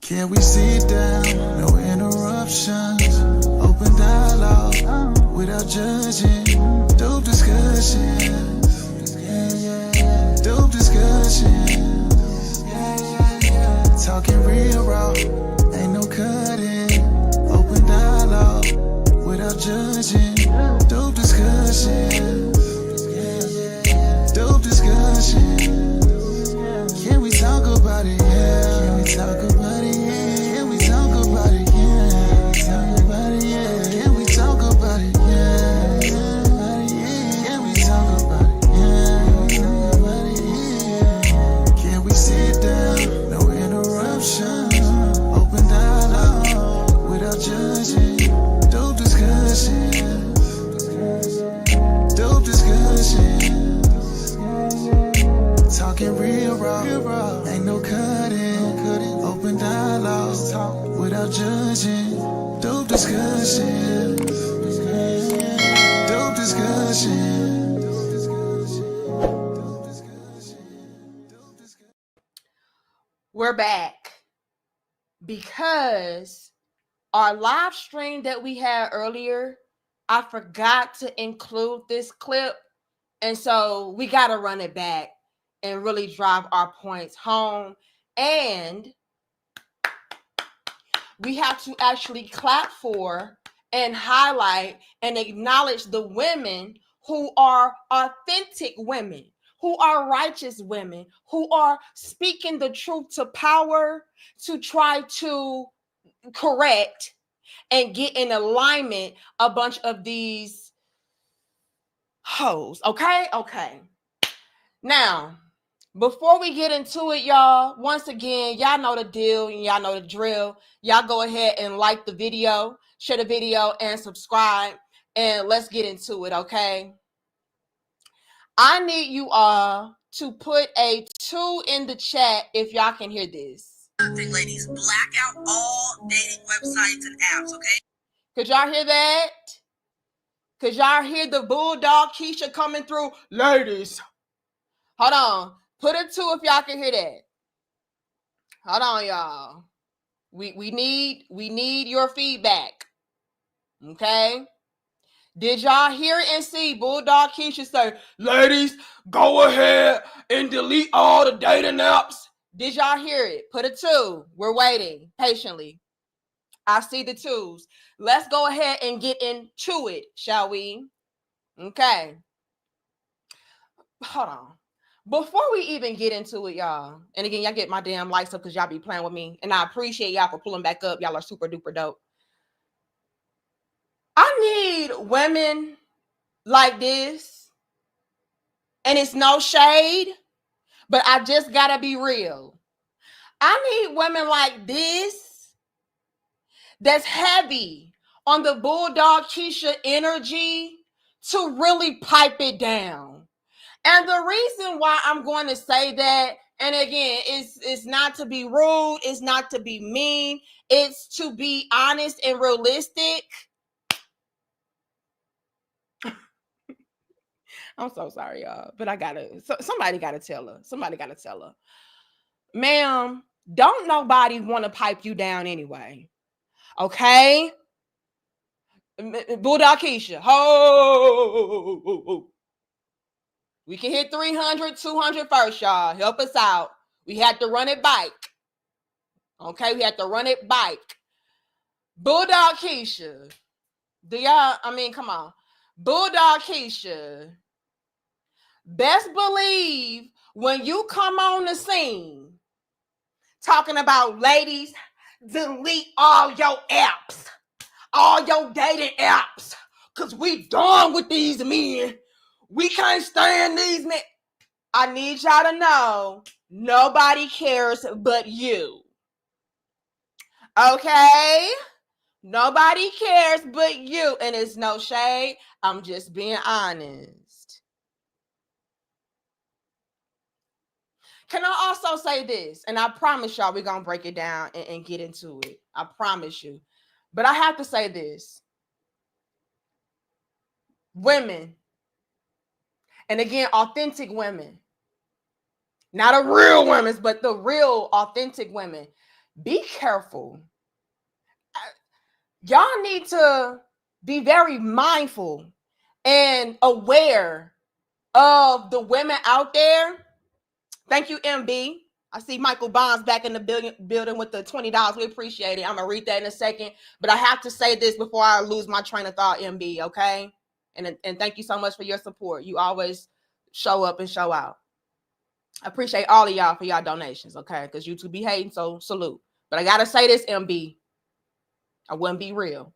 Can we sit down? No interruptions. Open dialogue without judging. Dope discussions. Dope discussions. Talking real raw. Ain't no cutting. Open dialogue without judging. Dope discussions. Dope discussions. Can we talk about it? Yeah. Can we talk about it? Yeah. Can we talk about it? Yeah. Talk about it? Yeah. Can we talk about it? Yeah. Can we talk about it? Yeah. Talk about it? Yeah. Can we sit down? No interruptions. Open dialogue without judging. Dope discussions. Dope discussions. Talking real raw, ain't no cutting. Open dialogue, talk without judging. Dope discussion, dope discussion. We're back because our live stream that we had earlier, I forgot to include this clip, and so we got to run it back and really drive our points home. And we have to actually clap for and highlight and acknowledge the women who are authentic women, who are righteous women, who are speaking the truth to power to try to correct and get in alignment a bunch of these hoes. Okay. Now, before we get into it, y'all, once again, y'all know the deal and y'all know the drill. Y'all go ahead and like the video, share the video, and subscribe. And let's get into it, okay? I need you all to put a 2 in the chat if y'all can hear this. Thing, ladies, black out all dating websites and apps, okay? Could y'all hear that? Could y'all hear the bulldog Keisha coming through? Ladies, hold on. Put a 2 if y'all can hear that. Hold on, y'all. We need your feedback. Okay? Did y'all hear and see Bulldog Keisha say, ladies, go ahead and delete all the dating apps? Did y'all hear it? Put a 2. We're waiting patiently. I see the 2s. Let's go ahead and get into it, shall we? Okay. Hold on. Before we even get into it, y'all, and again, y'all get my damn lights up because y'all be playing with me, and I appreciate y'all for pulling back up. Y'all are super duper dope. I need women like this, and it's no shade, but I just gotta be real. I need women like this that's heavy on the Bulldog Keisha energy to really pipe it down. And the reason why I'm going to say that, and again, it's not to be rude, it's not to be mean, it's to be honest and realistic. I'm so sorry, y'all, but somebody gotta tell her. Somebody gotta tell her. Ma'am, don't nobody want to pipe you down anyway. Okay? Bulldog Keisha. Ho! We can hit 300, 200 first, y'all. Help us out. We had to run it bike. Okay, we had to run it bike. Bulldog Keisha. Come on. Bulldog Keisha. Best believe when you come on the scene talking about ladies, delete all your apps, all your dating apps, because we done with these men. We can't stand these men. I need y'all to know nobody cares but you. Okay? Nobody cares but you. And it's no shade. I'm just being honest. Can I also say this? And I promise y'all we're going to break it down and get into it. I promise you. But I have to say this. Women, and again, authentic women, not a real women, but the real authentic women, be careful. Y'all need to be very mindful and aware of the women out there. Thank you, MB. I see Michael Bonds back in the building with the $20. We appreciate it. I'm going to read that in a second. But I have to say this before I lose my train of thought, MB, okay? And thank you so much for your support. You always show up and show out. I appreciate all of y'all for y'all donations, okay? Because YouTube be hating, so salute. But I got to say this, MB. I wouldn't be real.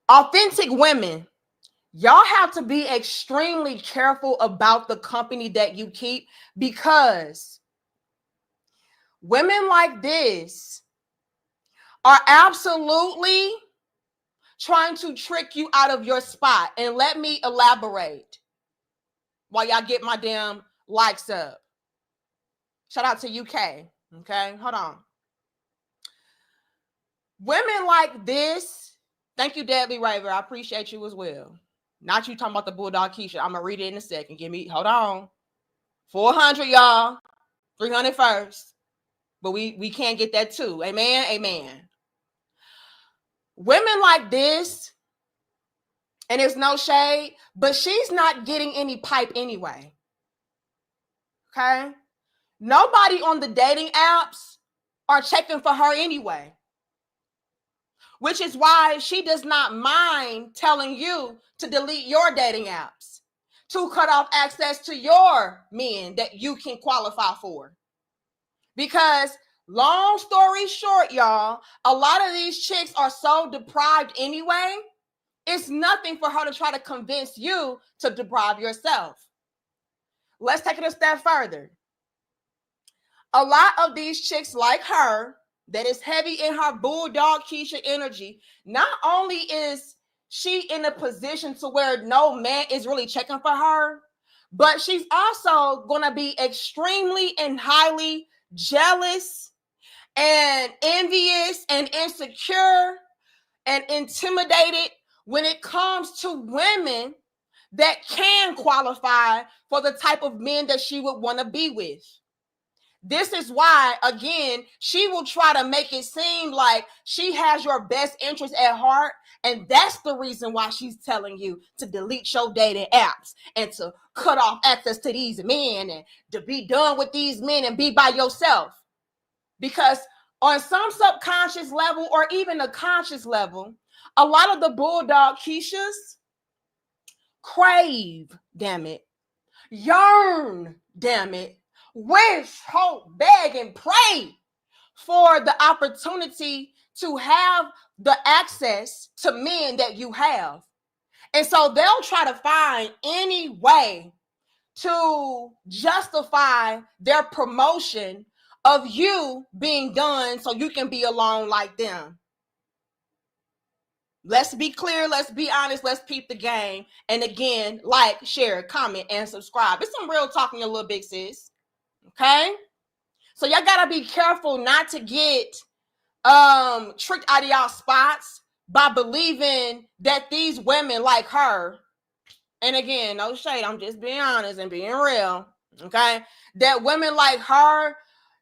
Authentic women, y'all have to be extremely careful about the company that you keep, because women like this are absolutely trying to trick you out of your spot. And let me elaborate while y'all get my damn likes up. Shout out to UK. Okay, hold on. Women like this, thank you, Deadly Raver. I appreciate you as well. Not you talking about the Bulldog Keisha. I'm gonna read it in a second. Hold on. 400, y'all. 300 first. But we can't get that too. Amen. Amen. Women like this, and there's no shade, but she's not getting any pipe anyway. Okay? Nobody on the dating apps are checking for her anyway. Which is why she does not mind telling you to delete your dating apps, to cut off access to your men that you can qualify for. Because long story short, y'all, a lot of these chicks are so deprived anyway, it's nothing for her to try to convince you to deprive yourself. Let's take it a step further. A lot of these chicks like her, that is heavy in her Bulldog Keisha energy, not only is she in a position to where no man is really checking for her, but she's also going to be extremely and highly jealous and envious and insecure and intimidated when it comes to women that can qualify for the type of men that she would want to be with. This is why, again, she will try to make it seem like she has your best interest at heart. And that's the reason why she's telling you to delete your dating apps and to cut off access to these men and to be done with these men and be by yourself. Because on some subconscious level or even a conscious level, a lot of the Bulldog Keishas crave, damn it, yearn, damn it, wish, hope, beg, and pray for the opportunity to have the access to men that you have. And so they'll try to find any way to justify their promotion of you being done so you can be alone like them. Let's be clear. Let's be honest. Let's peep the game. And again, like, share, comment, and subscribe. It's some real talking, your little big sis. Okay? So y'all gotta be careful not to get tricked out of y'all spots by believing that these women like her, and again, no shade, I'm just being honest and being real, okay? That women like her,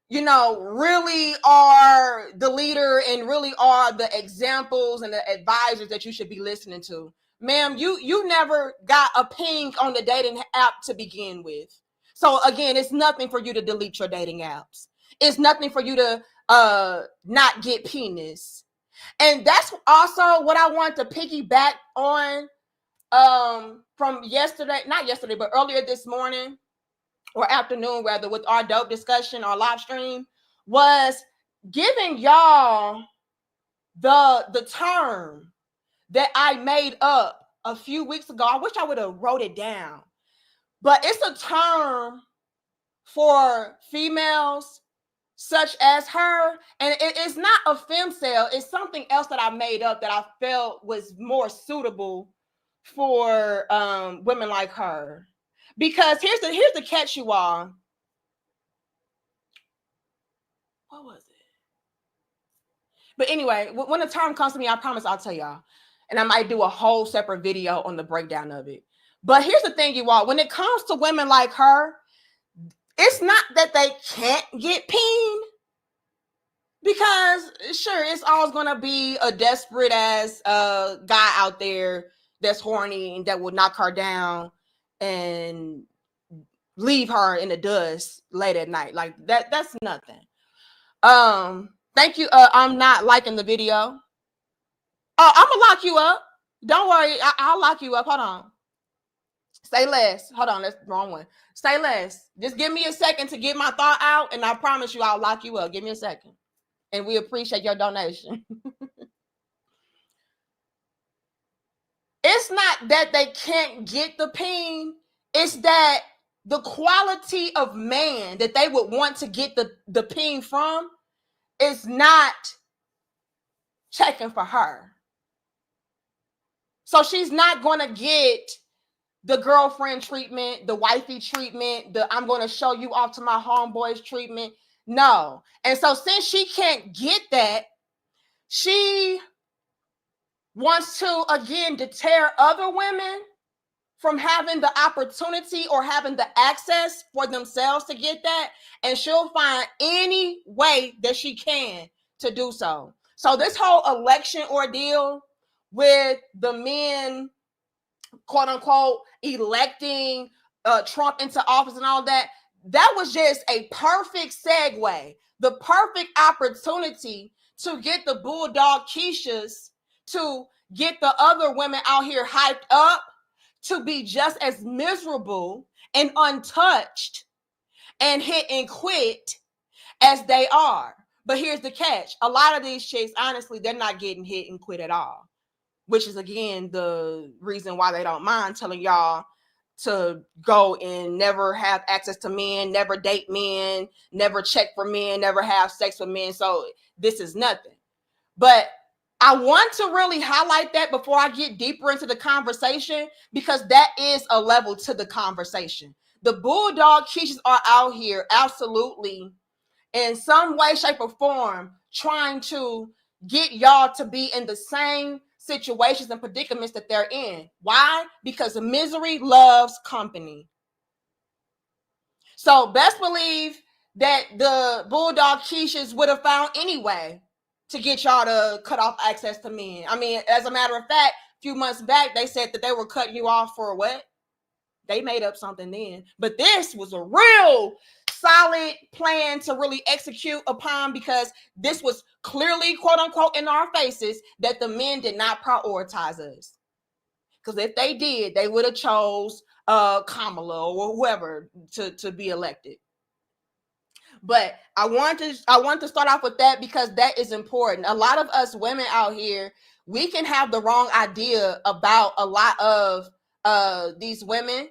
you know, really are the leader and really are the examples and the advisors that you should be listening to. Ma'am, you never got a ping on the dating app to begin with. So again, it's nothing for you to delete your dating apps. It's nothing for you to not get penis. And that's also what I want to piggyback on from yesterday, not yesterday, but earlier this morning or afternoon rather, with our dope discussion, our live stream, was giving y'all the term that I made up a few weeks ago. I wish I would have wrote it down. But it's a term for females such as her. And it's not a femcel. It's something else that I made up that I felt was more suitable for women like her. Because here's the catch, you all. What was it? But anyway, when the term comes to me, I promise I'll tell y'all. And I might do a whole separate video on the breakdown of it. But here's the thing, you all. When it comes to women like her, it's not that they can't get peen. Because sure, it's always gonna be a desperate ass guy out there that's horny and that will knock her down and leave her in the dust late at night. Like that's nothing. Thank you. I'm not liking the video. Oh, I'm gonna lock you up. Don't worry, I'll lock you up. Hold on. Say less. Hold on, that's the wrong one. Say less. Just give me a second to get my thought out, and I promise you I'll lock you up. Give me a second. And we appreciate your donation. It's not that they can't get the peen, it's that the quality of man that they would want to get the peen from is not checking for her. So she's not going to get the girlfriend treatment, the wifey treatment, the I'm going to show you off to my homeboys treatment. No. And so since she can't get that, she wants to, again, deter other women from having the opportunity or having the access for themselves to get that. And she'll find any way that she can to do so. So this whole election ordeal with the men, quote unquote, electing Trump into office and all that, that was just a perfect segue, the perfect opportunity to get the Bulldog Keishas to get the other women out here hyped up to be just as miserable and untouched and hit and quit as they are. But here's the catch. A lot of these chicks, honestly, they're not getting hit and quit at all, which is, again, the reason why they don't mind telling y'all to go and never have access to men, never date men, never check for men, never have sex with men. So this is nothing. But I want to really highlight that before I get deeper into the conversation, because that is a level to the conversation. The Bulldog Keishas are out here absolutely in some way, shape, or form trying to get y'all to be in the same situations and predicaments that they're in. Why? Because misery loves company. So best believe that the Bulldog Keishas would have found any way to get y'all to cut off access to men. I mean, as a matter of fact, a few months back, they said that they were cutting you off for what? They made up something then. But this was a real solid plan to really execute upon, because this was clearly, quote unquote, in our faces that the men did not prioritize us. Because if they did, they would have chose Kamala or whoever to be elected. But I want to start off with that because that is important. A lot of us women out here, we can have the wrong idea about a lot of these women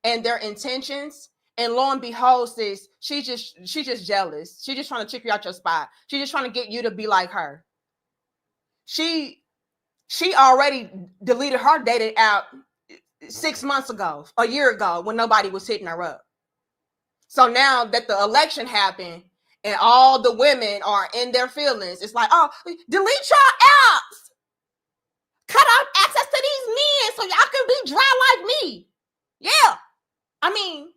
and their intentions. And lo and behold, sis, she's just jealous. She's just trying to trick you out your spot. She's just trying to get you to be like her. She already deleted her dating app 6 months ago, a year ago, when nobody was hitting her up. So now that the election happened and all the women are in their feelings, it's like, oh, delete your apps. Cut off access to these men so y'all can be dry like me. Yeah. I mean,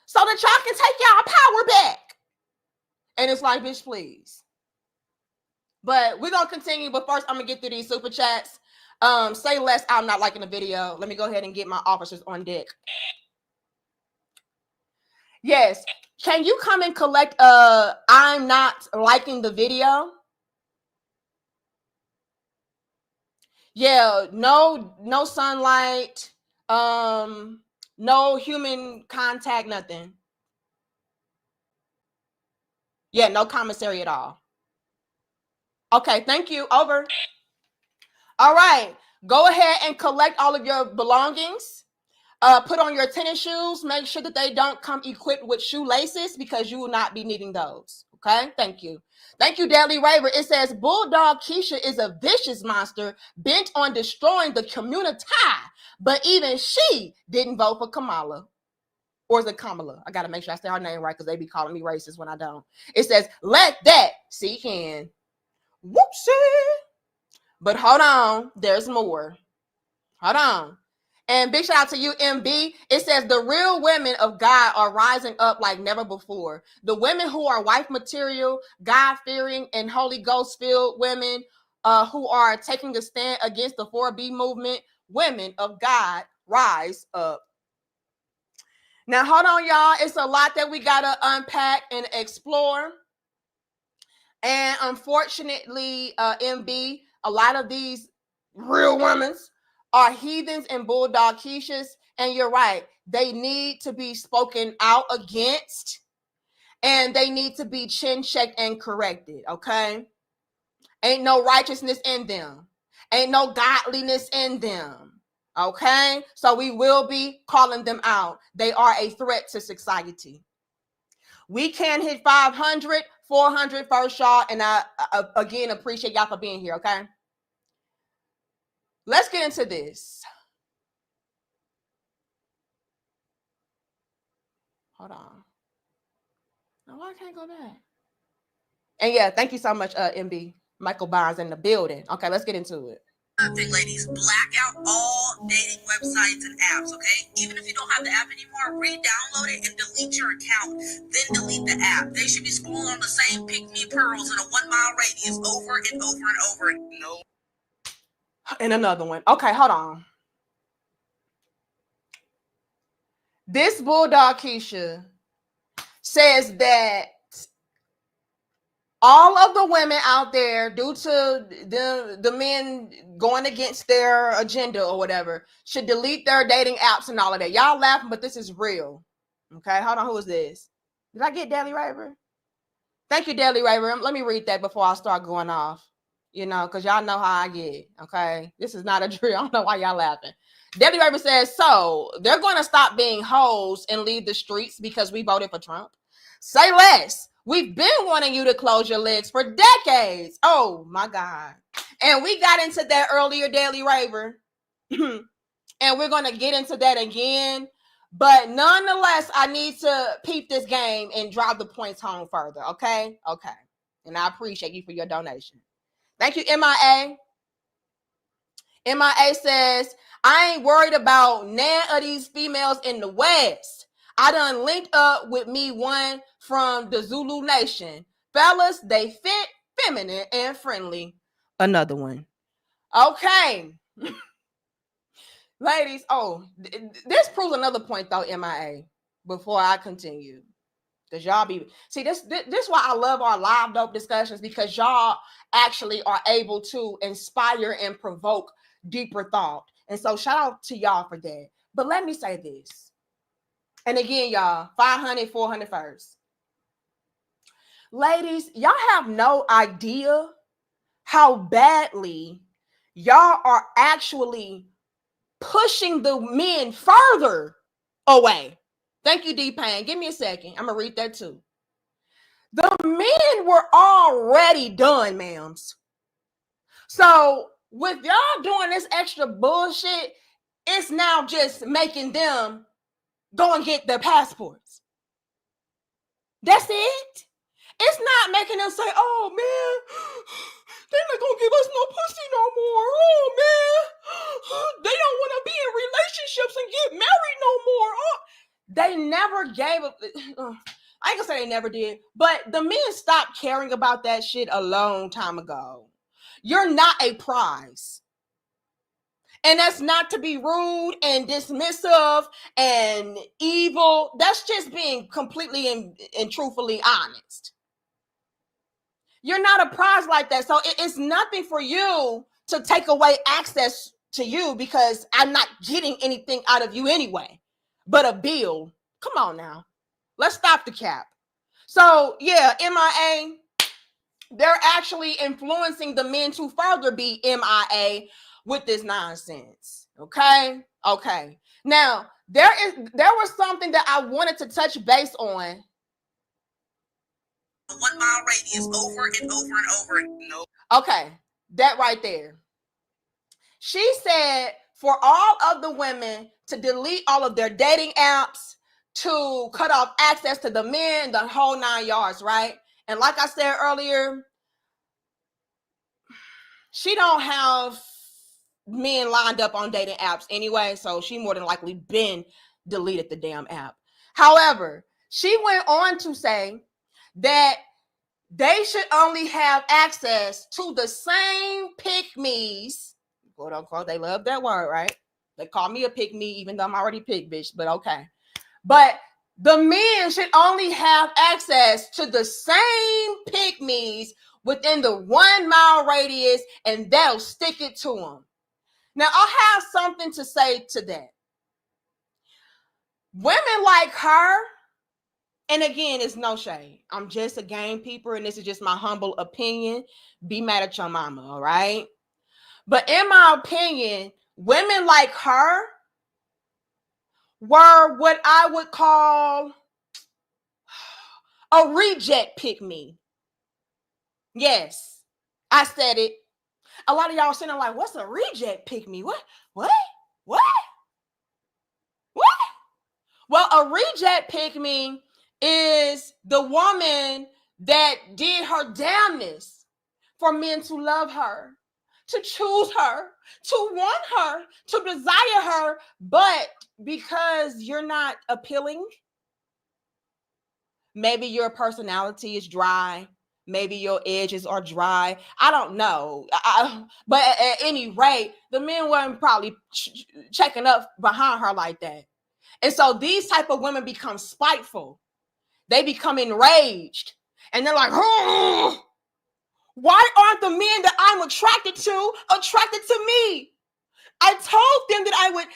so that y'all can take y'all power back. And it's like, bitch, please. But we're going to continue. But first, I'm going to get through these super chats. Say less, I'm not liking the video. Let me go ahead and get my officers on deck. Yes. Can you come and collect I'm not liking the video? Yeah, no sunlight, no human contact, nothing. Yeah, no commissary at all. Okay, thank you. Over. All right. Go ahead and collect all of your belongings. Put on your tennis shoes. Make sure that they don't come equipped with shoelaces because you will not be needing those. Okay, thank you. Thank you, Deadly Raver. It says Bulldog Keisha is a vicious monster bent on destroying the community, but even she didn't vote for Kamala. Or is it Kamala? I got to make sure I say her name right because they be calling me racist when I don't. It says, let that see can. Whoopsie. But hold on, there's more. Hold on. And big shout out to you, MB. It says the real women of God are rising up like never before. The women who are wife material, God-fearing, and Holy Ghost-filled women who are taking a stand against the 4B movement, women of God, rise up. Now, hold on, y'all. It's a lot that we got to unpack and explore. And unfortunately, MB, a lot of these real women are heathens and bulldog quiches. And you're right. They need to be spoken out against. And they need to be chin checked and corrected, okay? Ain't no righteousness in them. Ain't no godliness in them, okay? So we will be calling them out. They are a threat to society. We can hit 500, 400 first, y'all. And I again appreciate y'all for being here, okay? Let's get into this. Hold on. No, I can't go back. And yeah, thank you so much, MB. Michael Barnes in the building. Okay, let's get into it. Thing, ladies, black out all dating websites and apps, okay? Even if you don't have the app anymore, re-download it and delete your account. Then delete the app. They should be scrolling on the same pick-me pearls in a 1 mile radius over and over and over. No. And another one. Okay, hold on. This Bulldog Keisha says that all of the women out there, due to the men going against their agenda or whatever, should delete their dating apps and all of that. Y'all laughing, but this is real. Okay, hold on. Who is this? Did I get Daily Raver? Thank you, Daily Raver. Let me read that before I start going off. You know, because y'all know how I get. Okay, this is not a drill. I don't know why y'all laughing. Daily Raver says, so they're going to stop being hoes and leave the streets because we voted for Trump. Say less. We've been wanting you to close your legs for decades. Oh, my God. And we got into that earlier, Daily Raver. And we're going to get into that again. But nonetheless, I need to peep this game and drive the points home further. Okay? Okay. And I appreciate you for your donation. Thank you, MIA. MIA says, I ain't worried about none of these females in the West. I done linked up with me one from the Zulu Nation. Fellas, they fit, feminine, and friendly. Another one. Okay. Ladies, this proves another point, though, MIA, before I continue. Because y'all be... See, this is why I love our live dope discussions, because y'all actually are able to inspire and provoke deeper thought. And so shout out to y'all for that. But let me say this. And again, y'all, 500, 400 first. Ladies, y'all have no idea how badly y'all are actually pushing the men further away. Thank you, D-Pain. Give me a second. I'm going to read that too. The men were already done, ma'ams. So with y'all doing this extra bullshit, it's now just making them go and get their passports. That's it. It's not making them say, oh, man, they're not going to give us no pussy no more. Oh, man, they don't want to be in relationships and get married no more. Oh. They never gave up. I ain't going to say they never did, but the men stopped caring about that shit a long time ago. You're not a prize. And that's not to be rude and dismissive and evil. That's just being completely and truthfully honest. You're not a prize like that. So it's nothing for you to take away access to you, because I'm not getting anything out of you anyway, but a bill. Come on now. Let's stop the cap. So yeah, MIA, they're actually influencing the men to further be MIA with this nonsense. Okay. Now there was something that I wanted to touch base on. 1 mile radius over and over and over. No. Okay, that right there. She said for all of the women to delete all of their dating apps, to cut off access to the men, the whole 9 yards, right? And like I said earlier, she don't have men lined up on dating apps anyway, so she more than likely been deleted the damn app. However, she went on to say that they should only have access to the same pick-me's, quote unquote. They love that word, right? They call me a pick-me, even though I'm already pick bitch, but okay. But the men should only have access to the same pick-me's within the 1 mile radius, and they'll stick it to them. Now, I have something to say to that. Women like her, and again, it's no shade. I'm just a gamekeeper, and this is just my humble opinion. Be mad at your mama, all right? But in my opinion, women like her were what I would call a reject pick-me. Yes, I said it. A lot of y'all sitting there like, what's a reject pick-me? What? What? Well, a reject pick-me is the woman that did her damnness for men to love her, to choose her, to want her, to desire her, but because you're not appealing, maybe your personality is dry, maybe your edges are dry, I don't know. But at any rate, the men weren't probably checking up behind her like that. And so these type of women become spiteful. They become enraged. And they're like, oh, why aren't the men that I'm attracted to me? I told them that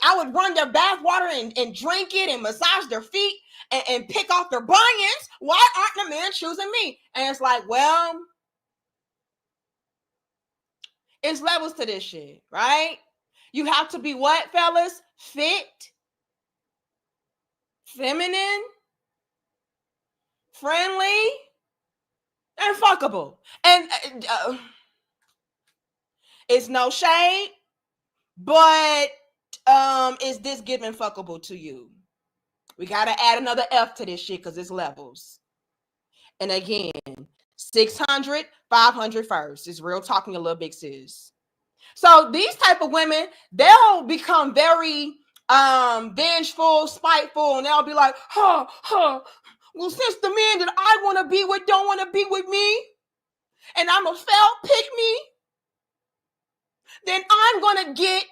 I would run their bath water and drink it and massage their feet and pick off their bunions. Why aren't the men choosing me? And it's like, well, it's levels to this shit, right? You have to be what, fellas? Fit, feminine, friendly, and fuckable. And it's no shade, but is this giving fuckable to you? We got to add another F to this shit because it's levels. And again, 600, 500 first. It's real talking a little big sis. So these type of women, they'll become very vengeful, spiteful, and they'll be like, well, since the men that I want to be with don't want to be with me, and I'm a felt pick me, then I'm going to get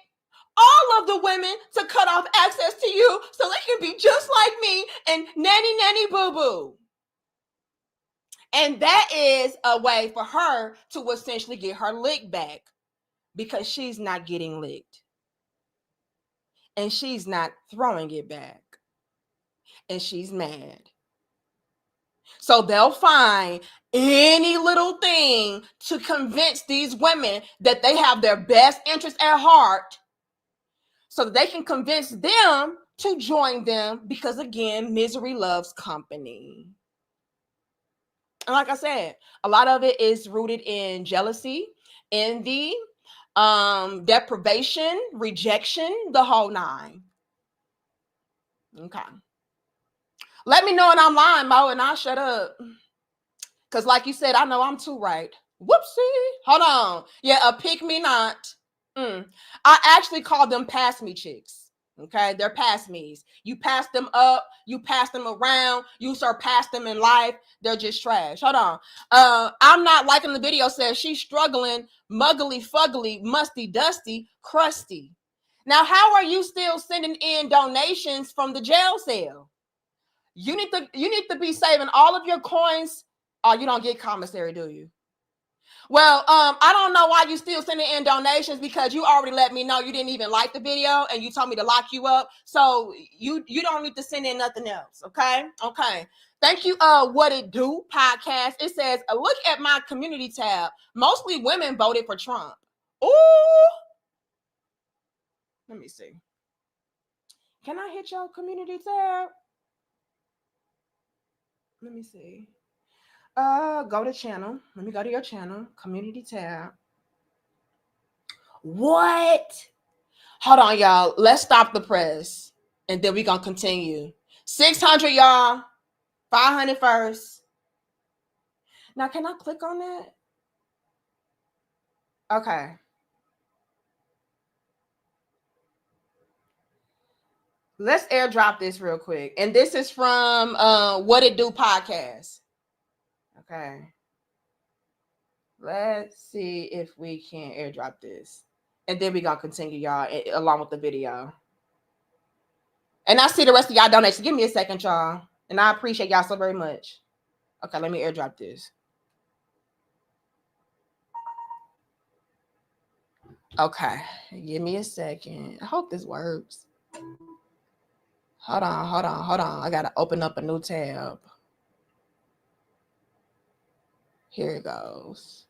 all of the women to cut off access to you so they can be just like me and nanny boo boo. And that is a way for her to essentially get her lick back because she's not getting licked. And she's not throwing it back. And she's mad. So they'll find any little thing to convince these women that they have their best interest at heart so that they can convince them to join them because, again, misery loves company. And like I said, a lot of it is rooted in jealousy, envy, deprivation, rejection, the whole nine. Okay. Let me know when I'm lying, Mo, and I'll shut up. Because like you said, I know I'm too right. Whoopsie. Hold on. Yeah, a pick me not. I actually call them pass me chicks. Okay, they're pass me's. You pass them up, you pass them around, you surpass them in life. They're just trash. Hold on. I'm not liking the video says she's struggling, muggly, fuggly, musty, dusty, crusty. Now, how are you still sending in donations from the jail cell? You need to be saving all of your coins. Oh, you don't get commissary, do you? Well, I don't know why you still sending in donations because you already let me know you didn't even like the video and you told me to lock you up. So you don't need to send in nothing else. Okay. Thank you. What It Do podcast. It says, look at my community tab. Mostly women voted for Trump. Ooh. Let me see. Can I hit your community tab? Let me see. Go to channel. Let me go to your channel. Community tab. What? Hold on, y'all. Let's stop the press. And then we're going to continue. 600, y'all. 500 first. Now, can I click on that? Okay. Let's airdrop this real quick. And this is from What It Do podcast. Okay. Let's see if we can airdrop this. And then we're going to continue, y'all, along with the video. And I see the rest of y'all donations. Give me a second, y'all. And I appreciate y'all so very much. Okay, let me airdrop this. Okay, give me a second. I hope this works. Hold on. I gotta open up a new tab. Here it goes.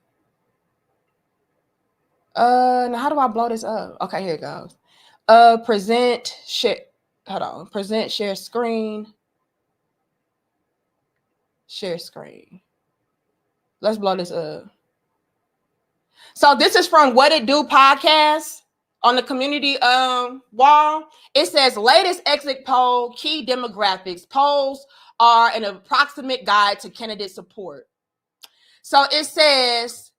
Now how do I blow this up? Okay, here it goes. Present, share. Hold on. Present, share screen. Share screen. Let's blow this up. So this is from What It Do podcast on the community wall. It says latest exit poll, key demographics. Polls are an approximate guide to candidate support. So it says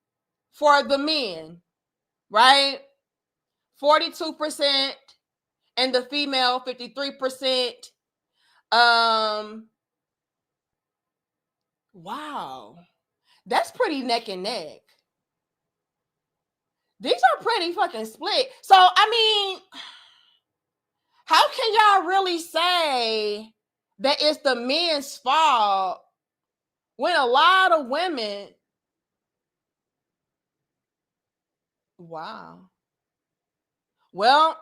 for the men, right? 42% and the female 53%. Wow. That's pretty neck and neck. These are pretty fucking split. So, I mean, how can y'all really say that it's the men's fault when a lot of women... Wow. Well,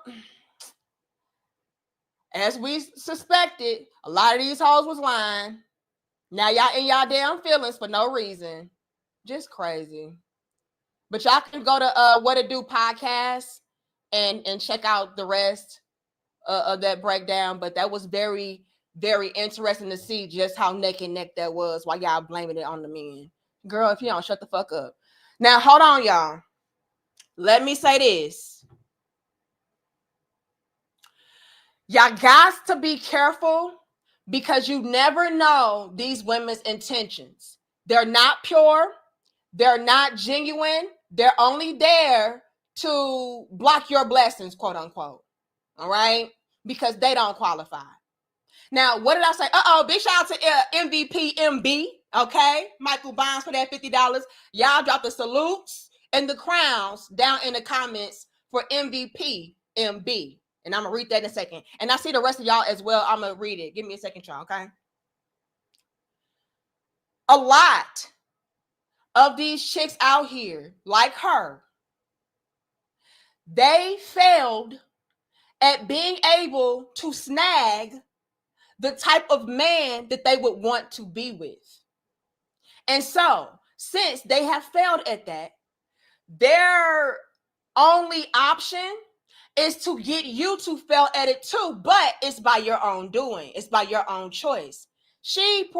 as we suspected, a lot of these hoes was lying. Now y'all in y'all damn feelings for no reason. Just crazy. But y'all can go to What It Do podcast and check out the rest of that breakdown. But that was very, very interesting to see just how neck and neck that was while y'all blaming it on the men. Girl, if you don't shut the fuck up. Now, hold on, y'all. Let me say this. Y'all got to be careful because you never know these women's intentions. They're not pure. They're not genuine. They're only there to block your blessings, quote unquote. All right? Because they don't qualify. Now, what did I say? Big shout out to MVP MB. Okay? Michael Bonds for that $50. Y'all drop the salutes and the crowns down in the comments for MVP MB. And I'm going to read that in a second. And I see the rest of y'all as well. I'm going to read it. Give me a second, y'all, okay? A lot of these chicks out here, like her, they failed at being able to snag the type of man that they would want to be with. And so, since they have failed at that, their only option is to get you to fail at it too, but it's by your own doing. It's by your own choice. She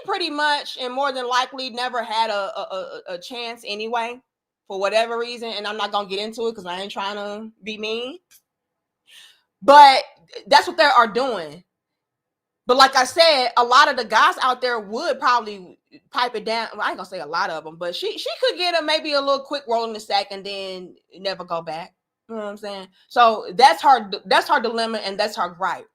pretty much and more than likely never had a chance anyway, for whatever reason. And I'm not going to get into it because I ain't trying to be mean. But that's what they are doing. But like I said, a lot of the guys out there would probably pipe it down. Well, I ain't going to say a lot of them, but she could get maybe a little quick roll in the sack and then never go back. You know what I'm saying? So that's her dilemma and that's her gripe.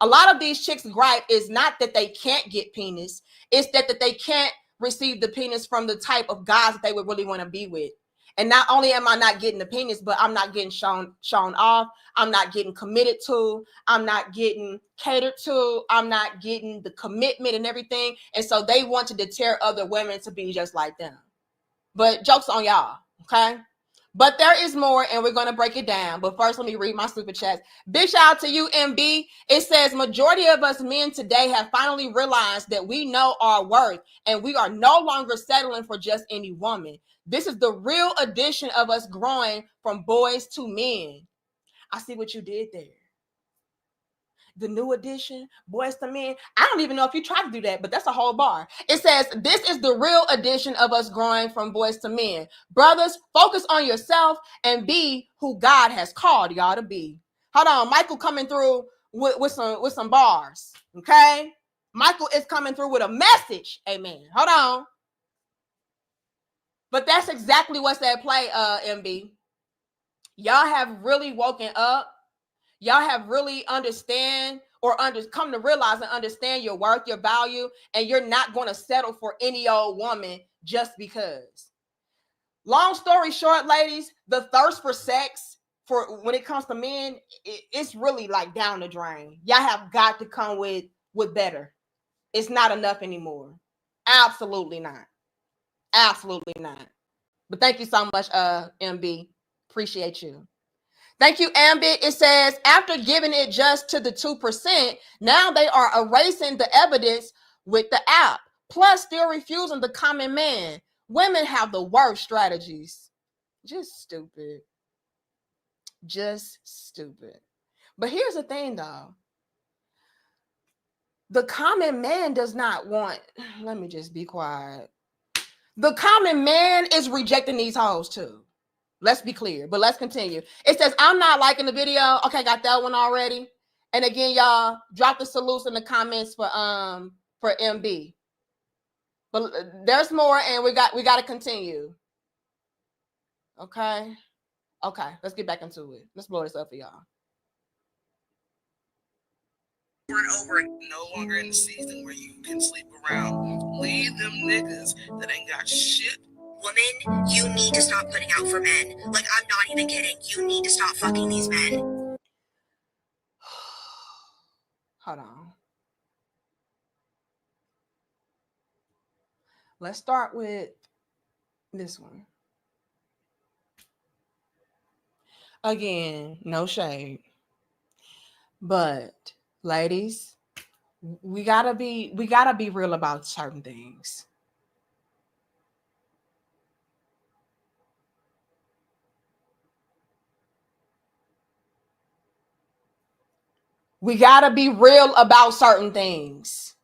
A lot of these chicks' gripe is not that they can't get penis. It's that they can't receive the penis from the type of guys that they would really want to be with. And not only am I not getting the penis, but I'm not getting shown off. I'm not getting committed to. I'm not getting catered to. I'm not getting the commitment and everything. And so they want to deter other women to be just like them. But joke's on y'all, okay? But there is more, and we're going to break it down. But first, let me read my super chats. Big shout out to you, MB. It says, majority of us men today have finally realized that we know our worth, and we are no longer settling for just any woman. This is the real addition of us growing from boys to men. I see what you did there. The new edition, boys to men. I don't even know if you tried to do that, but that's a whole bar. It says, this is the real edition of us growing from boys to men. Brothers, focus on yourself and be who God has called y'all to be. Hold on, Michael coming through with some bars, okay? Michael is coming through with a message, amen. Hold on. But that's exactly what's at play, MB. Y'all have really woken up. Y'all have really come to realize and understand your worth, your value, and you're not going to settle for any old woman just because. Long story short, ladies, the thirst for sex for when it comes to men, it's really like down the drain. Y'all have got to come with better. It's not enough anymore. Absolutely not. Absolutely not. But thank you so much, MB. Appreciate you. Thank you, Ambit. It says, after giving it just to the 2%, now they are erasing the evidence with the app, plus still refusing the common man. Women have the worst strategies. Just stupid. Just stupid. But here's the thing, though. The common man does not want, let me just be quiet. The common man is rejecting these hoes too. Let's be clear, but let's continue. It says, I'm not liking the video. Okay, got that one already. And again, y'all, drop the salutes in the comments for MB. But there's more, and we got to continue. Okay. Okay, let's get back into it. Let's blow this up for y'all. Over and over, no longer in the season where you can sleep around. Leave them niggas that ain't got shit. Woman, you need to stop putting out for men. Like, I'm not even kidding. You need to stop fucking these men. Hold on. Let's start with this one. Again, no shade. But ladies, we gotta be real about certain things. We gotta be real about certain things.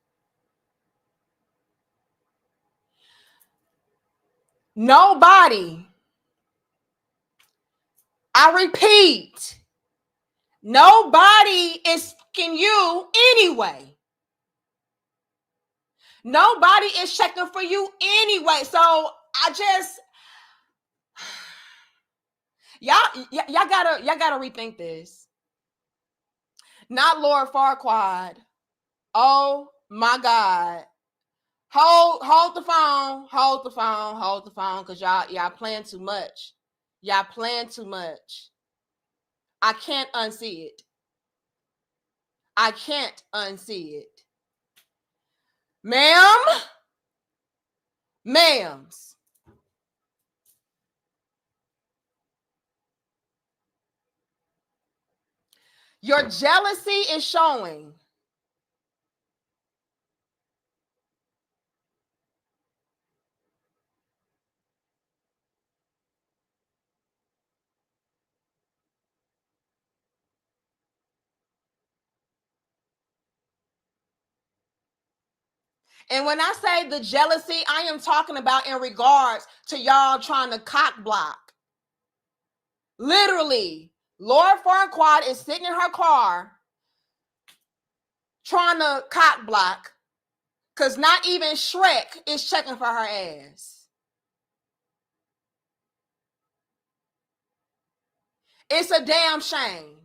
Nobody, I repeat, nobody is fucking you anyway. Nobody is checking for you anyway. So I just, y'all gotta rethink this. Not Lord Farquaad. Oh my God. Hold the phone, because y'all playing too much. Y'all playing too much. I can't unsee it. I can't unsee it. Ma'ams. Your jealousy is showing. And when I say the jealousy, I am talking about in regards to y'all trying to cock block. Literally, Laura Farquaad is sitting in her car trying to cock block because not even Shrek is checking for her ass. It's a damn shame.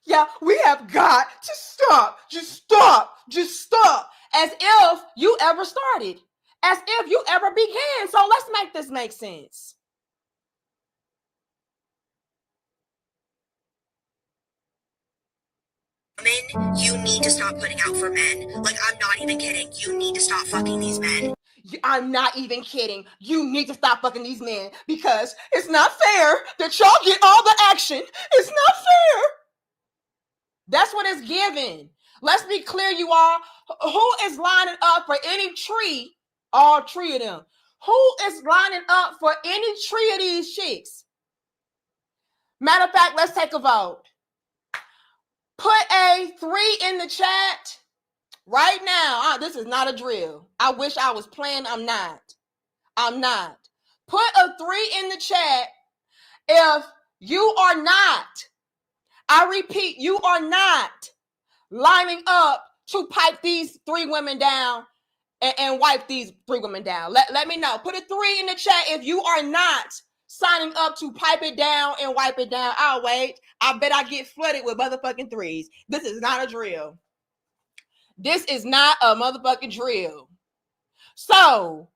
Yeah, we have got to stop. Just stop. Just stop. As if you ever started. As if you ever began. So let's make this make sense. Women, you need to stop putting out for men. Like, I'm not even kidding. You need to stop fucking these men. I'm not even kidding. You need to stop fucking these men because it's not fair that y'all get all the action. It's not fair. That's what it's given. Let's be clear, you all. Who is lining up for any tree? All three of them. Who is lining up for any tree of these chicks? Matter of fact, let's take a vote. Put a 3 in the chat right now. This is not a drill. I wish I was playing. I'm not. Put a 3 in the chat if you are not. I repeat, you are not lining up to pipe these 3 women down and wipe these 3 women down. Let me know. Put a 3 in the chat if you are not signing up to pipe it down and wipe it down. I'll wait. I bet I get flooded with motherfucking threes. This is not a drill. This is not a motherfucking drill. So,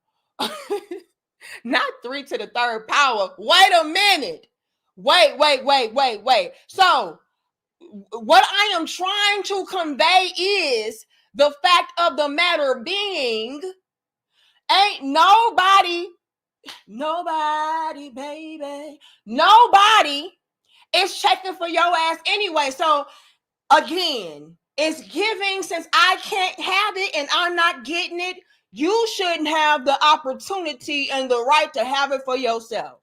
not 3 to the third power. Wait a minute. Wait. So, what I am trying to convey is the fact of the matter being, ain't nobody, baby, nobody is checking for your ass anyway. So, again, it's giving, since I can't have it and I'm not getting it, you shouldn't have the opportunity and the right to have it for yourself.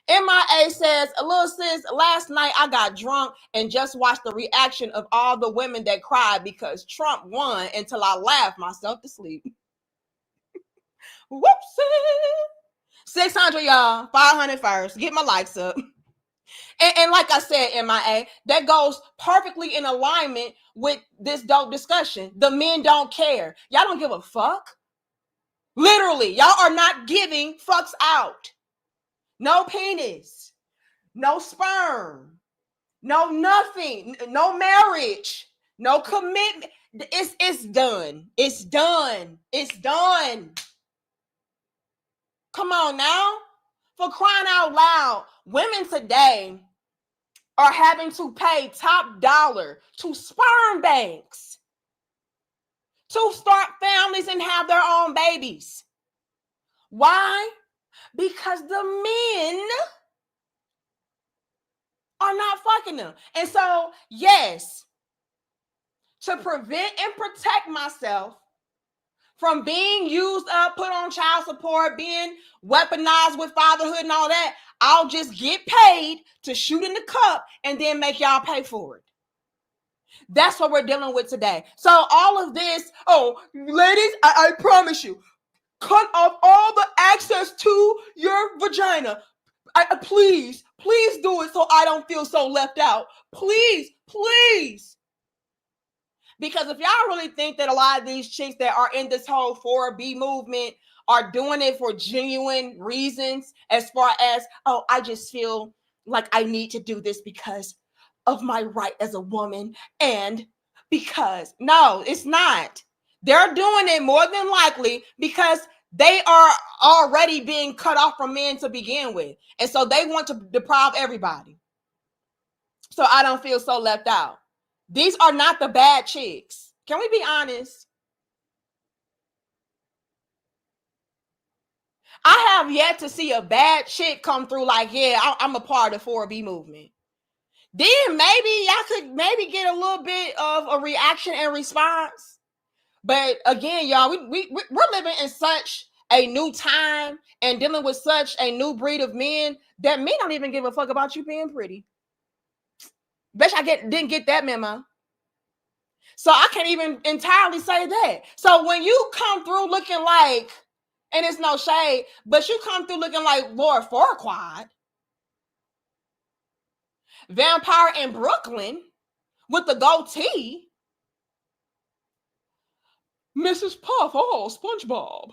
MIA says, little sis, last night I got drunk and just watched the reaction of all the women that cried because Trump won until I laughed myself to sleep. Whoopsie. 600, y'all. 500 first. Get my likes up. And like I said, MIA, that goes perfectly in alignment with this dope discussion. The men don't care. Y'all don't give a fuck. Literally, y'all are not giving fucks out. No penis, no sperm, no nothing, no marriage, no commitment. It's done. It's done. It's done. Come on now. For crying out loud, women today are having to pay top dollar to sperm banks to start families and have their own babies. Why? Because the men are not fucking them. And so, yes, to prevent and protect myself from being used up, put on child support, being weaponized with fatherhood and all that, I'll just get paid to shoot in the cup and then make y'all pay for it. That's what we're dealing with today. So all of this, ladies, I promise you, cut off all the access to your vagina. Please do it so I don't feel so left out. Please. Because if y'all really think that a lot of these chicks that are in this whole 4B movement are doing it for genuine reasons, as far as, I just feel like I need to do this because of my right as a woman and because, no, it's not. They're doing it more than likely because they are already being cut off from men to begin with. And so they want to deprive everybody. So I don't feel so left out. These are not the bad chicks. Can we be honest? I have yet to see a bad chick come through like, yeah, I'm a part of the 4B movement. Then maybe y'all could get a little bit of a reaction and response. But again, y'all, we're living in such a new time and dealing with such a new breed of men that men don't even give a fuck about you being pretty. Bet I didn't get that memo. So I can't even entirely say that. So when you come through looking like, and it's no shade, but you come through looking like Lord Farquaad, vampire in Brooklyn with the goatee, Mrs. Puff, SpongeBob.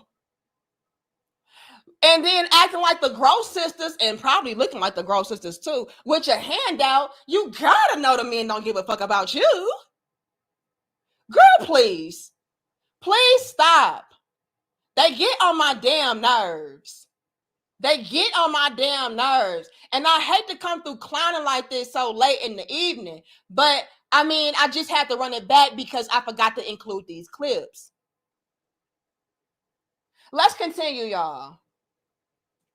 And then acting like the Gross Sisters and probably looking like the Gross Sisters too, with your hand out, you gotta know the men don't give a fuck about you. Girl, please stop. They get on my damn nerves. And I hate to come through clowning like this so late in the evening, but I mean, I just had to run it back because I forgot to include these clips. Let's continue, y'all.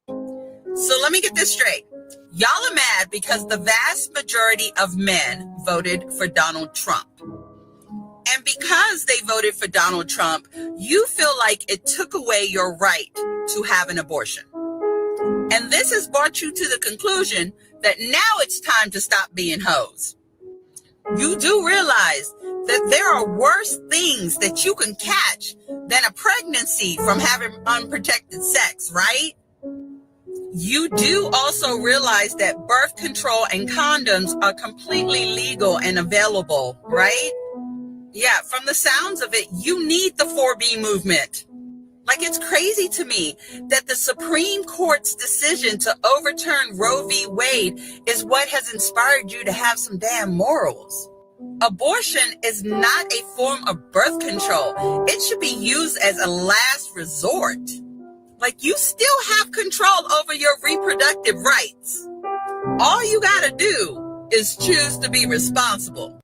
So let me get this straight. Y'all are mad because the vast majority of men voted for Donald Trump. And because they voted for Donald Trump, you feel like it took away your right to have an abortion. And this has brought you to the conclusion that now it's time to stop being hoes. You do realize that there are worse things that you can catch than a pregnancy from having unprotected sex, right? You do also realize that birth control and condoms are completely legal and available, right? Yeah, from the sounds of it, you need the 4B movement. Like, it's crazy to me that the Supreme Court's decision to overturn Roe v. Wade is what has inspired you to have some damn morals. Abortion is not a form of birth control. It should be used as a last resort. Like, you still have control over your reproductive rights. All you gotta do is choose to be responsible.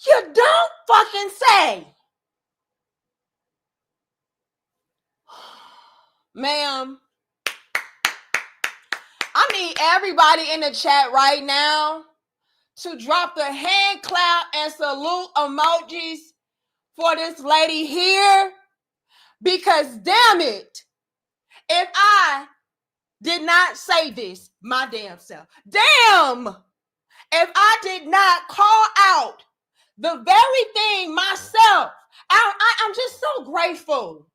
You don't fucking say. Ma'am, I need everybody in the chat right now to drop the hand clap and salute emojis for this lady here, because damn it, if I did not say this my damn self, damn, if I did not call out the very thing myself, I'm just so grateful.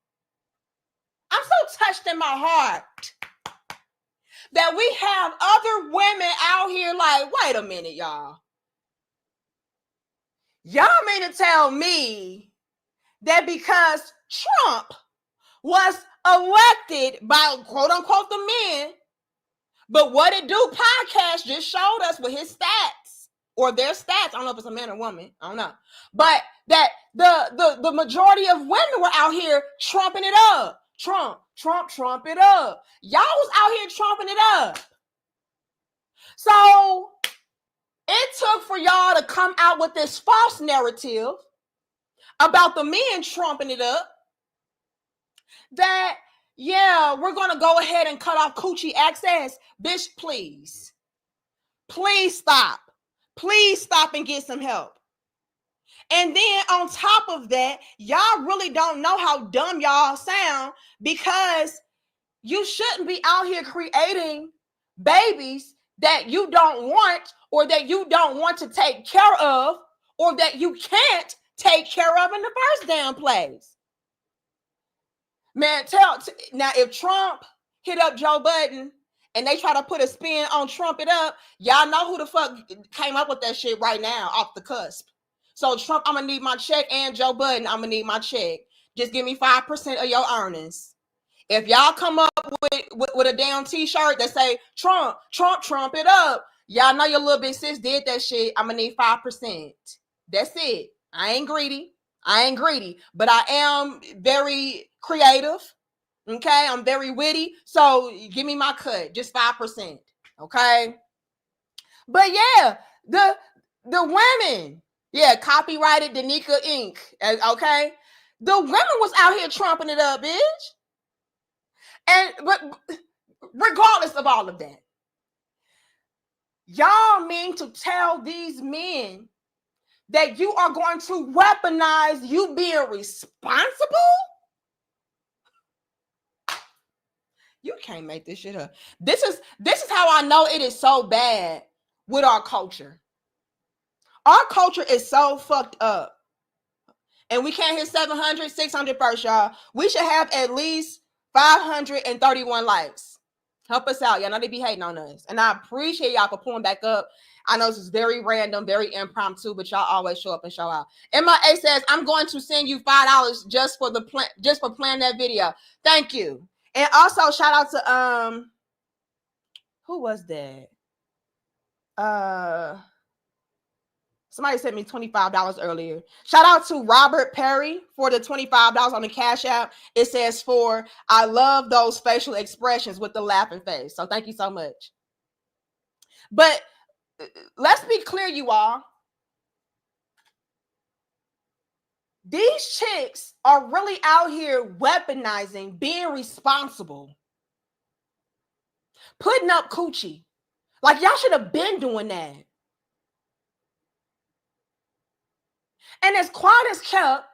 I'm so touched in my heart that we have other women out here like, wait a minute, y'all. Y'all mean to tell me that because Trump was elected by quote unquote the men, but What It Do podcast just showed us with his stats or their stats, I don't know if it's a man or woman, I don't know, but that the majority of women were out here trumping it up. Trump it up. Y'all was out here trumping it up. So it took for y'all to come out with this false narrative about the men trumping it up that, yeah, we're going to go ahead and cut off coochie access. Bitch, please. Please stop. Please stop and get some help. And then on top of that, y'all really don't know how dumb y'all sound, because you shouldn't be out here creating babies that you don't want, or that you don't want to take care of, or that you can't take care of in the first damn place. Man, now if Trump hit up Joe Budden and they try to put a spin on Trump it up, y'all know who the fuck came up with that shit right now off the cusp. So Trump, I'm gonna need my check, and Joe Budden, I'm gonna need my check. Just give me 5% of your earnings. If y'all come up with a damn t-shirt that say Trump it up, y'all know your little big sis did that shit. I'm gonna need 5%. That's it. I ain't greedy, but I am very creative. Okay, I'm very witty. So give me my cut, just 5%. Okay. But yeah, the women, yeah, copyrighted Danica Inc. Okay. The women was out here trumping it up, bitch. But regardless of all of that, y'all mean to tell these men that you are going to weaponize you being responsible? You can't make this shit up. This is how I know it is so bad with our culture. Our culture is so fucked up. And we can't hit 700, 600 first, y'all. We should have at least 531 likes. Help us out. Y'all know they be hating on us. And I appreciate y'all for pulling back up. I know this is very random, very impromptu, but y'all always show up and show out. MIA says, I'm going to send you $5 just for playing that video. Thank you. And also shout out to who was that? Somebody sent me $25 earlier. Shout out to Robert Perry for the $25 on the Cash App. It says I love those facial expressions with the laughing face. So thank you so much. But let's be clear, you all. These chicks are really out here weaponizing being responsible. Putting up coochie. Like, y'all should have been doing that. And as quiet as kept,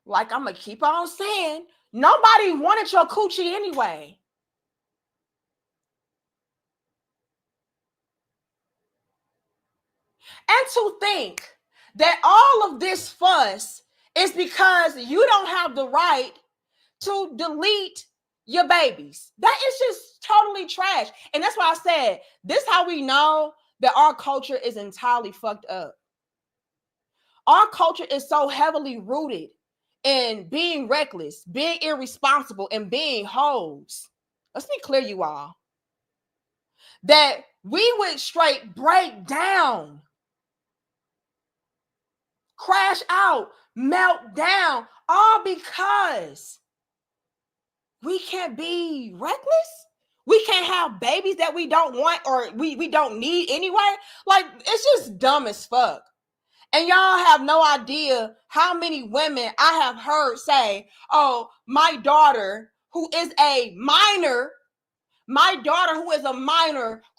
like I'm going to keep on saying, nobody wanted your coochie anyway. And to think that all of this fuss is because you don't have the right to delete your babies. That is just totally trash. And that's why I said, this is how we know that our culture is entirely fucked up. Our culture is so heavily rooted and being reckless, being irresponsible, and being hoes. Let's be clear, you all, that we would straight break down, crash out, melt down, all because we can't be reckless. We can't have babies that we don't want or we don't need anyway. Like, it's just dumb as fuck. And y'all have no idea how many women I have heard say, oh, my daughter who is a minor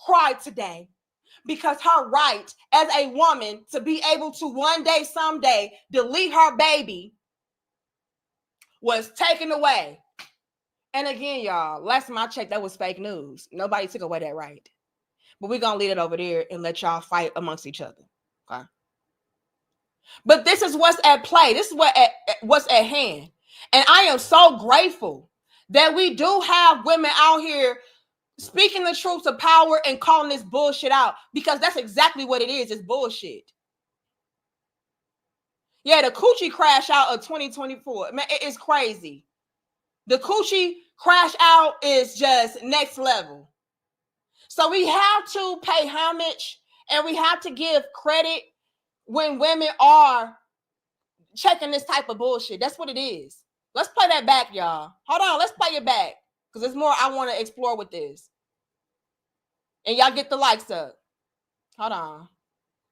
cried today because her right as a woman to be able to one day, someday, delete her baby was taken away. And again, y'all, last time I checked, that was fake news. Nobody took away that right. But we're going to leave it over there and let y'all fight amongst each other. Okay? But this is what's at play. This is what's at hand. And I am so grateful that we do have women out here speaking the truth to power and calling this bullshit out, because that's exactly what it is. It's bullshit. Yeah, the Coochie crash out of 2024. Man, it's crazy. The Coochie crash out is just next level. So we have to pay homage and we have to give credit when women are checking this type of bullshit. That's what it is. Let's play that back, y'all. Hold on, let's play it back, because there's more I want to explore with this. And y'all get the likes up. Hold on.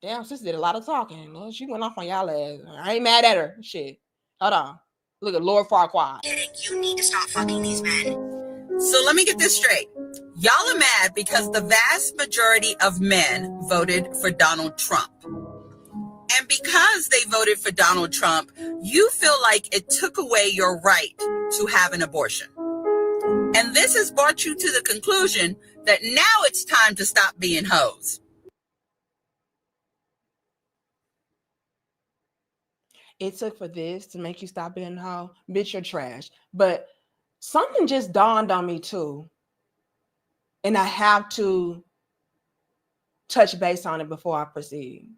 Damn, sis did a lot of talking. Well, she went off on y'all ass. I ain't mad at her. Shit. Hold on. Look at Lord Farquaad. You need to stop fucking these men. So let me get this straight. Y'all are mad because the vast majority of men voted for Donald Trump. And because they voted for Donald Trump, you feel like it took away your right to have an abortion. And this has brought you to the conclusion that now it's time to stop being hoes. It took for this to make you stop being a hoe. Bitch, you're trash. But something just dawned on me too. And I have to touch base on it before I proceed.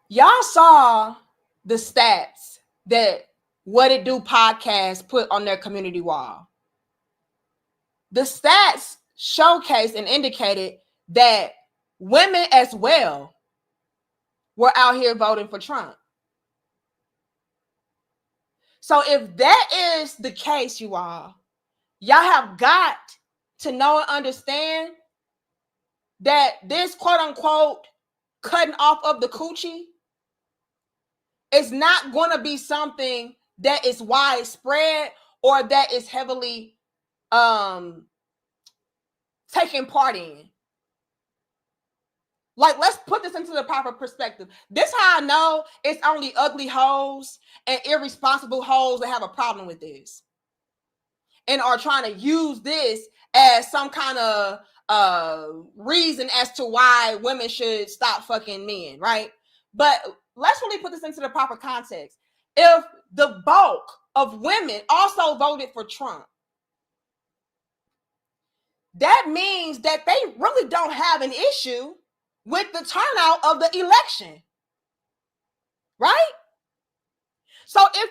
Y'all saw the stats that What It Do podcast put on their community wall. The stats showcased and indicated that women as well were out here voting for Trump. So if that is the case, y'all have got to know and understand that this quote unquote cutting off of the coochie is not going to be something that is widespread or that is heavily taking part in. Like, let's put this into the proper perspective. This how I know it's only ugly hoes and irresponsible hoes that have a problem with this and are trying to use this as some kind of reason as to why women should stop fucking men, right? But let's really put this into the proper context. If the bulk of women also voted for Trump, that means that they really don't have an issue with the turnout of the election, right? So if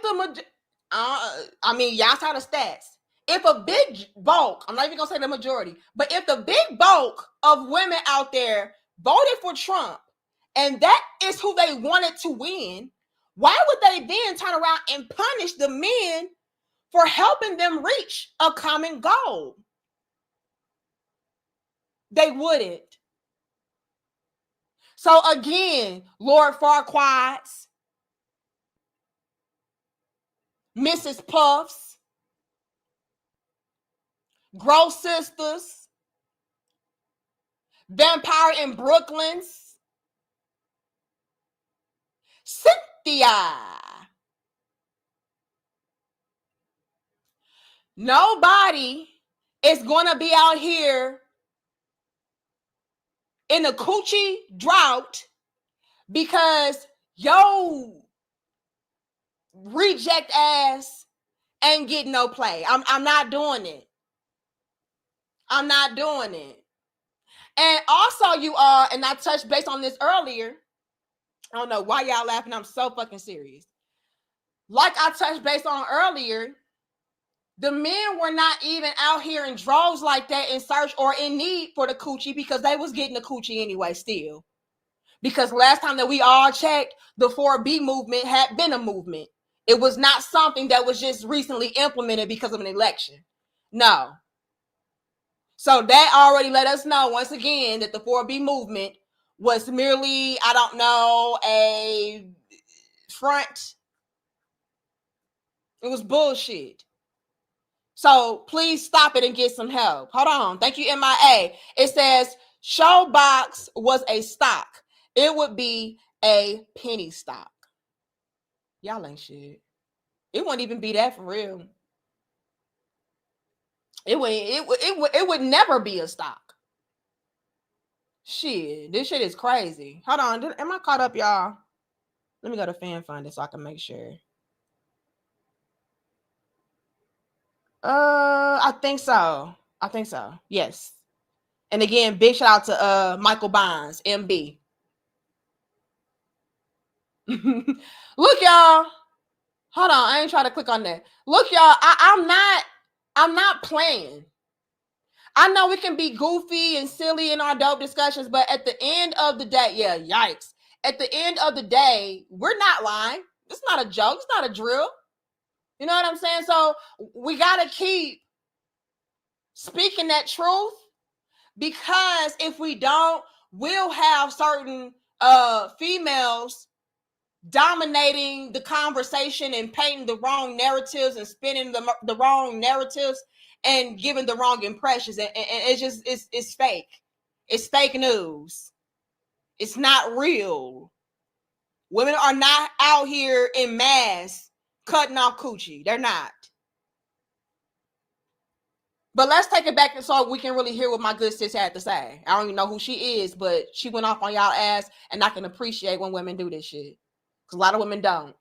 y'all saw the stats. If a big bulk, I'm not even gonna say the majority, but if the big bulk of women out there voted for Trump and that is who they wanted to win, why would they then turn around and punish the men for helping them reach a common goal? They wouldn't. So again, Lord Farquaad's, Mrs. Puffs, Gross Sisters, Vampire in Brooklyn's, Cynthia. Nobody is going to be out here in a coochie drought because yo reject ass ain't getting no play. I'm not doing it. I'm not doing it. And also you are, and I touched base on this earlier, I don't know why y'all laughing. I'm so fucking serious. Like I touched base on earlier, the men were not even out here in droves like that in search or in need for the coochie because they was getting the coochie anyway still. Because last time that we all checked, the 4B movement had been a movement. It was not something that was just recently implemented because of an election. No. So that already let us know once again that the 4B movement was merely, I don't know, a front. It was bullshit. So please stop it and get some help. Hold on. Thank you, MIA. It says Showbox was a stock. It would be a penny stock. Y'all ain't shit. It wouldn't even be that for real. It would never be a stock. Shit, this shit is crazy. Hold on. Am I caught up, y'all? Let me go to fan finder so I can make sure. I think so. Yes. And again, big shout out to Michael Bonds, MB. Look, y'all. Hold on. I ain't trying to click on that. Look, y'all. I'm not playing. I know we can be goofy and silly in our dope discussions, but at the end of the day, yeah, yikes. At the end of the day, we're not lying. It's not a joke. It's not a drill. You know what I'm saying? So we got to keep speaking that truth, because if we don't, we'll have certain females dominating the conversation and painting the wrong narratives and spinning the wrong narratives and giving the wrong impressions. And it's just, it's fake. It's fake news. It's not real. Women are not out here in mass cutting off coochie. They're not. But let's take it back so we can really hear what my good sis had to say. I don't even know who she is, but she went off on y'all ass, and I can appreciate when women do this shit. Because a lot of women don't.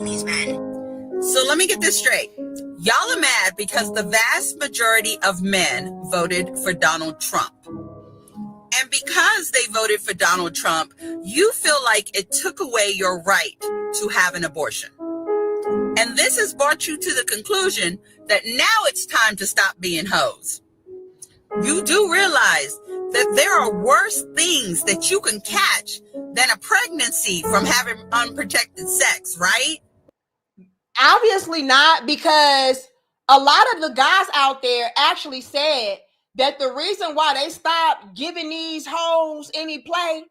These men. So let me get this straight. Y'all are mad because the vast majority of men voted for Donald Trump. And because they voted for Donald Trump, you feel like it took away your right to have an abortion. And this has brought you to the conclusion that now it's time to stop being hoes. You do realize that there are worse things that you can catch than a pregnancy from having unprotected sex, right? Obviously not, because a lot of the guys out there actually said that the reason why they stopped giving these hoes any play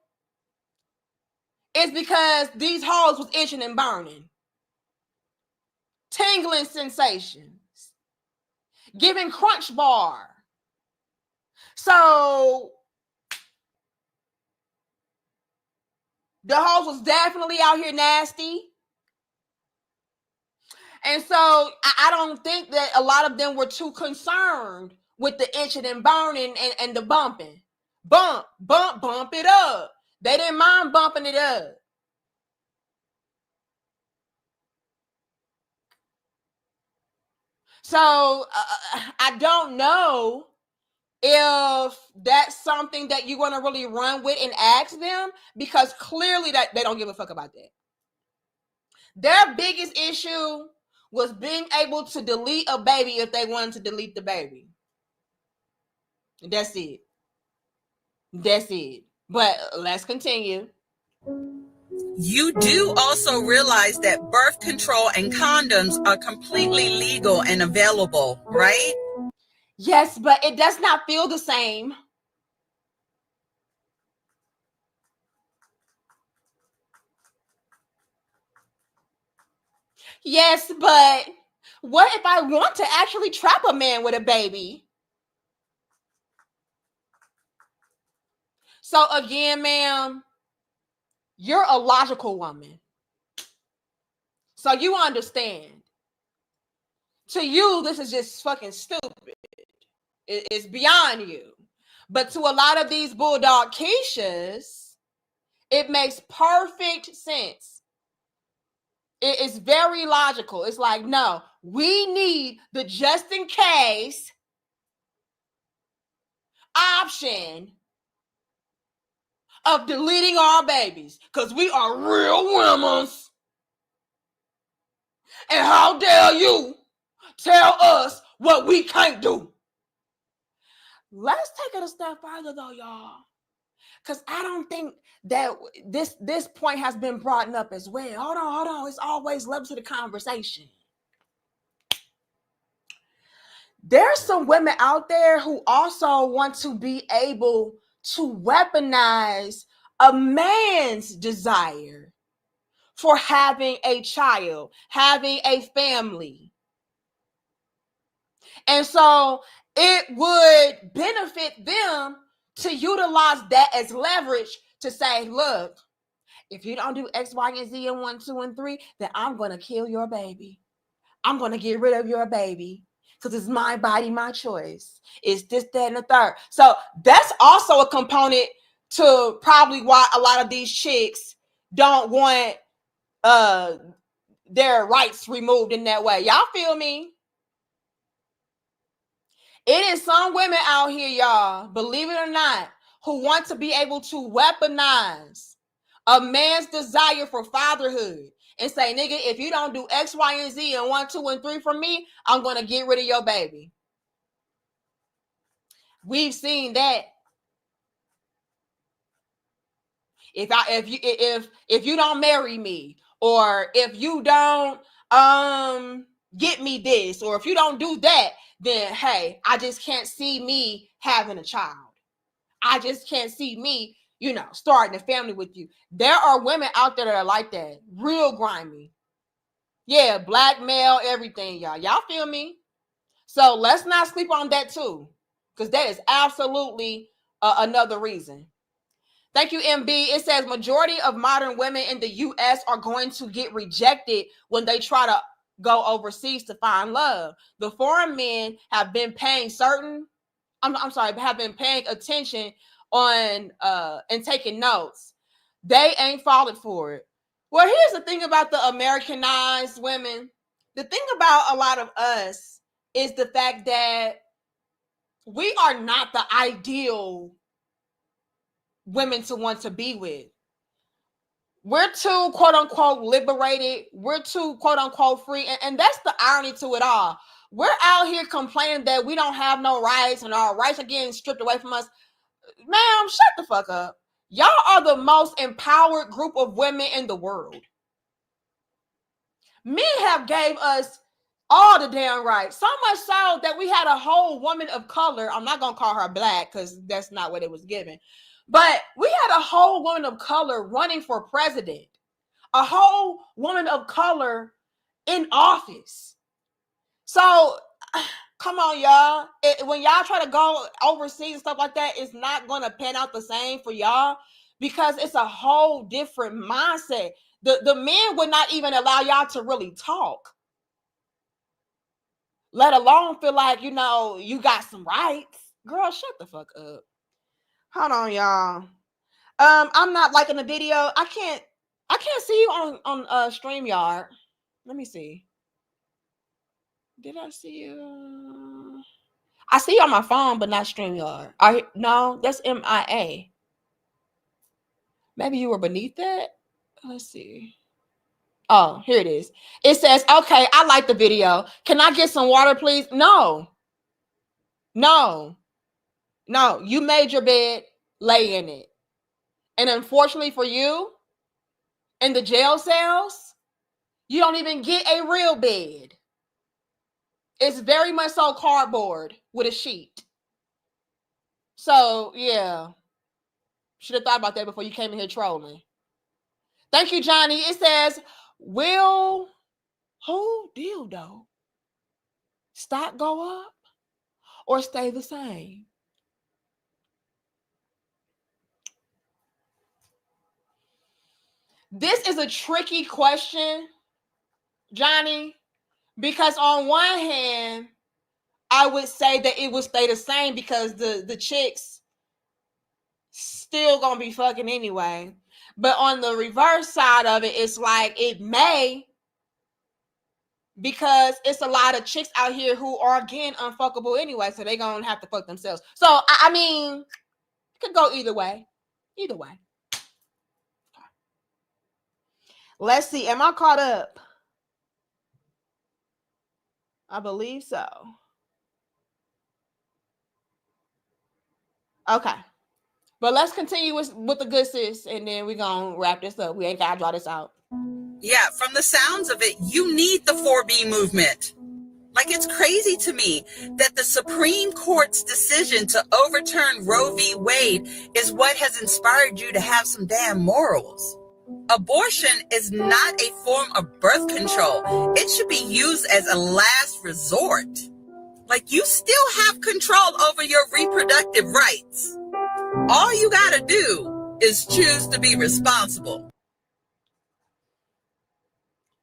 is because these hoes was itching and burning. Tingling sensations. Giving crunch bar. So the hoes was definitely out here nasty. And so I don't think that a lot of them were too concerned with the itching and burning and the bumping. Bump it up. They didn't mind bumping it up. So I don't know if that's something that you're going to really run with and ask them, because clearly that they don't give a fuck about that. Their biggest issue was being able to delete a baby if they wanted to delete the baby. That's it. But let's continue. You do also realize that birth control and condoms are completely legal and available, right? Yes, but it does not feel the same. Yes, but what if I want to actually trap a man with a baby? So again, ma'am, you're a logical woman. So you understand. To you, this is just fucking stupid. It's beyond you. But to a lot of these bulldog Keishas, it makes perfect sense. It is very logical. It's like, no, we need the just in case option of deleting our babies because we are real women. And how dare you tell us what we can't do? Let's take it a step further though, y'all. Because I don't think that this point has been brought up as well. Hold on. It's always levels to the conversation. There's some women out there who also want to be able to weaponize a man's desire for having a child, having a family. And so it would benefit them to utilize that as leverage to say, look, if you don't do X, Y, and Z and 1, 2, and 3, then I'm going to kill your baby. I'm going to get rid of your baby because it's my body, my choice. It's this, that, and the third. So that's also a component to probably why a lot of these chicks don't want their rights removed in that way. Y'all feel me? It is some women out here, y'all, believe it or not, who want to be able to weaponize a man's desire for fatherhood and say, nigga, if you don't do X, Y, and Z and 1, 2, and 3 for me, I'm going to get rid of your baby. We've seen that. If you don't marry me, or if you don't get me this, or if you don't do that, then hey, I just can't see me having a child. I just can't see me, starting a family with you. There are women out there that are like that, real grimy. Yeah, blackmail, everything, y'all. Y'all feel me? So let's not sleep on that too, because that is absolutely another reason. Thank you, MB. It says majority of modern women in the U.S. are going to get rejected when they try to go overseas to find love. The foreign men have been paying have been paying attention on and taking notes. They ain't falling for it. Well, here's the thing about the Americanized women. The thing about a lot of us is the fact that we are not the ideal women to want to be with. We're too quote unquote liberated. We're too quote unquote free. And that's the irony to it all. We're out here complaining that we don't have no rights and our rights are getting stripped away from us. Ma'am, shut the fuck up. Y'all are the most empowered group of women in the world. Men have gave us all the damn rights. So much so that we had a whole woman of color. I'm not going to call her black because that's not what it was given. But we had a whole woman of color running for president. A whole woman of color in office. So, come on, y'all. When y'all try to go overseas and stuff like that, it's not going to pan out the same for y'all because it's a whole different mindset. The men would not even allow y'all to really talk, let alone feel like, you got some rights. Girl, shut the fuck up. Hold on, y'all. I'm not liking the video. I can't see you on StreamYard. Let me see. Did I see you? I see you on my phone, but not StreamYard. No, that's MIA. Maybe you were beneath that. Let's see. Oh, here it is. It says, okay, I like the video. Can I get some water, please? No. You made your bed, lay in it. And unfortunately for you, in the jail cells, you don't even get a real bed. It's very much so cardboard with a sheet. So, yeah. Should have thought about that before you came in here trolling. Thank you, Johnny. It says, will whole dildo stock go up or stay the same? This is a tricky question, Johnny, because on one hand, I would say that it would stay the same because the chicks still gonna be fucking anyway. But on the reverse side of it, it's like it may, because it's a lot of chicks out here who are again unfuckable anyway, so they gonna have to fuck themselves. So I mean, it could go either way. Let's see. Am I caught up? I believe so. Okay. But let's continue with the good sis, and then we're going to wrap this up. We ain't got to draw this out. Yeah, from the sounds of it, you need the 4B movement. Like, it's crazy to me that the Supreme Court's decision to overturn Roe v. Wade is what has inspired you to have some damn morals. Abortion is not a form of birth control. It should be used as a last resort. Like, you still have control over your reproductive rights. All you gotta do is choose to be responsible.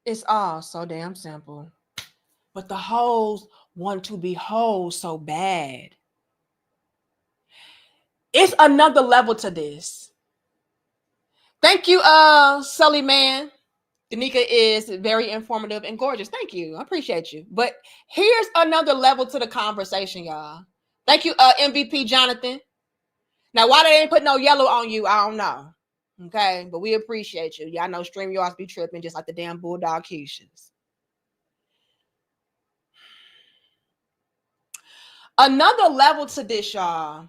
It's all so damn simple. But the hoes want to be hoes so bad. It's another level to this. Thank you, Sully Man. Danica is very informative and gorgeous. Thank you. I appreciate you. But here's another level to the conversation, y'all. Thank you, MVP Jonathan. Now, why they ain't put no yellow on you, I don't know. Okay, but we appreciate you. Y'all know StreamYards be tripping just like the damn Bulldog Keishas. Another level to this, y'all,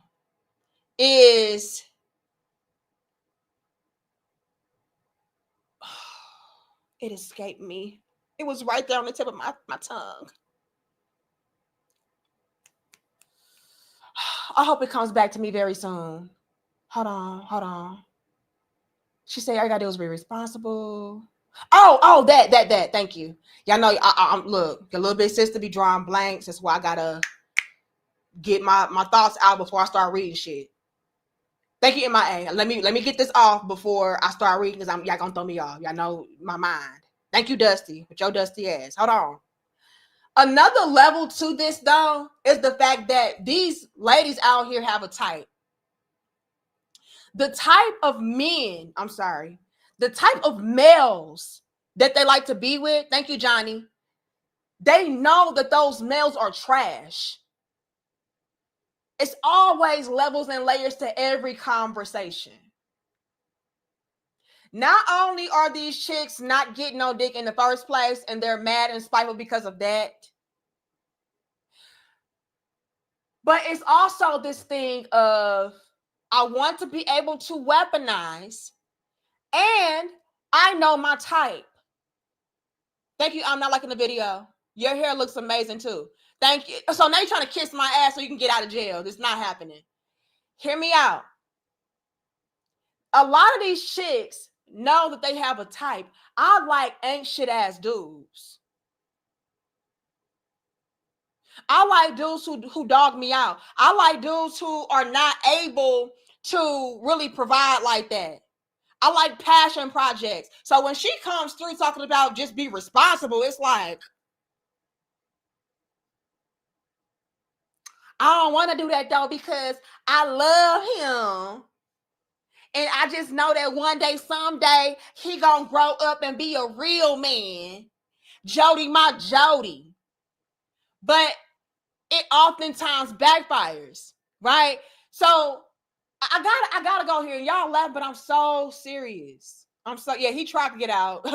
is it escaped me. It was right there on the tip of my tongue. I hope it comes back to me very soon. Hold on. She said, all you gotta do is be responsible. Oh, that. Thank you. Y'all know, I'm look, your little bit sister be drawing blanks. That's why I gotta get my thoughts out before I start reading shit. Thank you, MIA. Let me get this off before I start reading, because y'all gonna throw me off. Y'all know my mind. Thank you, Dusty, with your dusty ass. Hold on. Another level to this, though, is the fact that these ladies out here have a type. The type of men, the type of males that they like to be with, thank you, Johnny, they know that those males are trash. It's always levels and layers to every conversation. Not only are these chicks not getting no dick in the first place and they're mad and spiteful because of that, but it's also this thing of, I want to be able to weaponize, and I know my type. Thank you. I'm not liking the video. Your hair looks amazing too. Thank you. So now you're trying to kiss my ass so you can get out of jail. This is not happening. Hear me out. A lot of these chicks know that they have a type. I like ain't shit ass dudes. I like dudes who dog me out. I like dudes who are not able to really provide like that. I like passion projects. So when she comes through talking about just be responsible, it's like, I don't want to do that though, because I love him. And I just know that one day, someday, he gonna grow up and be a real man. Jody, my Jody. But it oftentimes backfires, right? So I gotta go here. Y'all laugh, but I'm so serious. He tried to get out.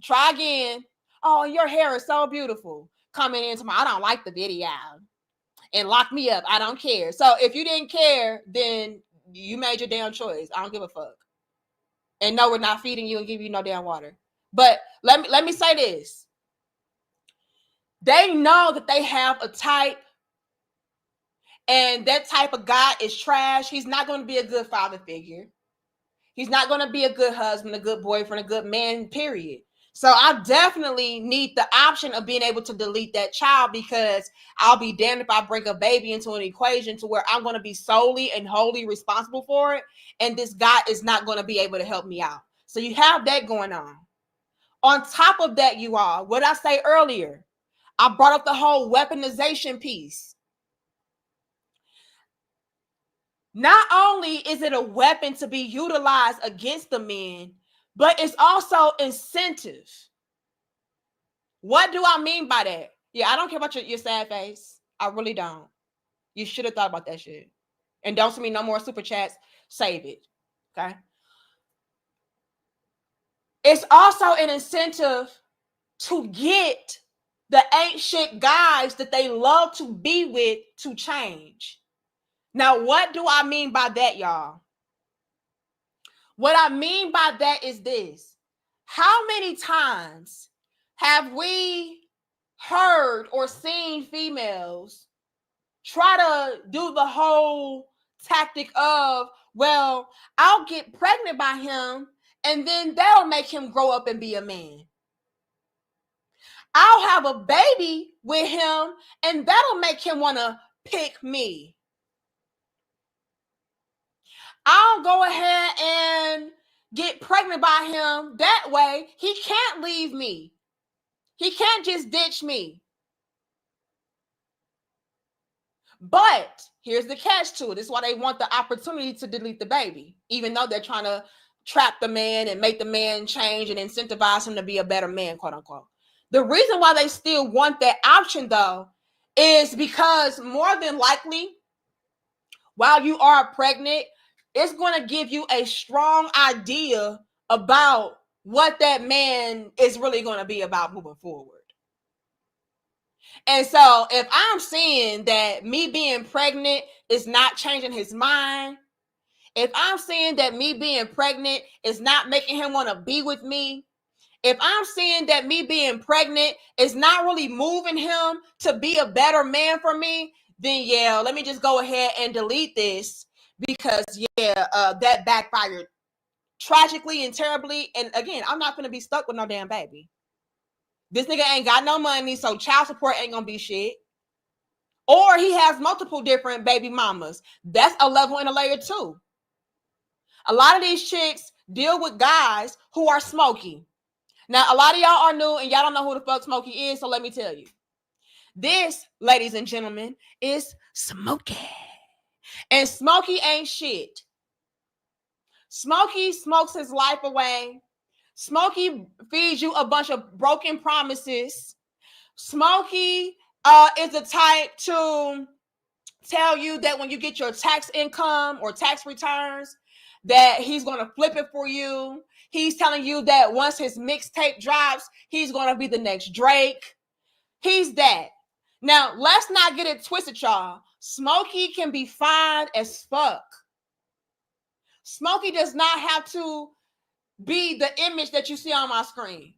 Try again. Oh, your hair is so beautiful. Coming into I don't like the video. And lock me up. I don't care. So if you didn't care, then you made your damn choice. I don't give a fuck. And no, we're not feeding you and giving you no damn water. But let me say this. They know that they have a type, and that type of guy is trash. He's not going to be a good father figure. He's not going to be a good husband, a good boyfriend, a good man, period. So I definitely need the option of being able to delete that child, because I'll be damned if I bring a baby into an equation to where I'm going to be solely and wholly responsible for it, and this guy is not going to be able to help me out. So you have that going on. On top of that, you all, what I say earlier, I brought up the whole weaponization piece. Not only is it a weapon to be utilized against the men, but it's also incentive. What do I mean by that? Yeah, I don't care about your sad face. I really don't. You should have thought about that shit. And don't send me no more super chats. Save it. Okay? It's also an incentive to get the ain't shit guys that they love to be with to change. Now, what do I mean by that, y'all? What I mean by that is this. How many times have we heard or seen females try to do the whole tactic of, well, I'll get pregnant by him and then that'll make him grow up and be a man. I'll have a baby with him and that'll make him want to pick me. I'll go ahead and get pregnant by him. That way, he can't leave me. He can't just ditch me. But here's the catch to it. This is why they want the opportunity to delete the baby, even though they're trying to trap the man and make the man change and incentivize him to be a better man, quote unquote. The reason why they still want that option, though, is because more than likely, while you are pregnant, it's going to give you a strong idea about what that man is really going to be about moving forward. And so if I'm seeing that me being pregnant is not changing his mind, if I'm seeing that me being pregnant is not making him want to be with me, if I'm seeing that me being pregnant is not really moving him to be a better man for me, then yeah, let me just go ahead and delete this because that backfired tragically and terribly. And again, I'm not going to be stuck with no damn baby. This nigga ain't got no money, so child support ain't gonna be shit. Or he has multiple different baby mamas. That's a level and a layer too. A lot of these chicks deal with guys who are Smokey. Now, a lot of y'all are new and y'all don't know who the fuck Smokey is, so let me tell you. This, ladies and gentlemen, is Smokey. And Smokey ain't shit. Smokey smokes his life away. Smokey feeds you a bunch of broken promises. Smokey is the type to tell you that when you get your tax income or tax returns, that he's going to flip it for you. He's telling you that once his mixtape drops, he's going to be the next Drake. He's that. Now, let's not get it twisted, y'all. Smokey can be fine as fuck. Smokey does not have to be the image that you see on my screen.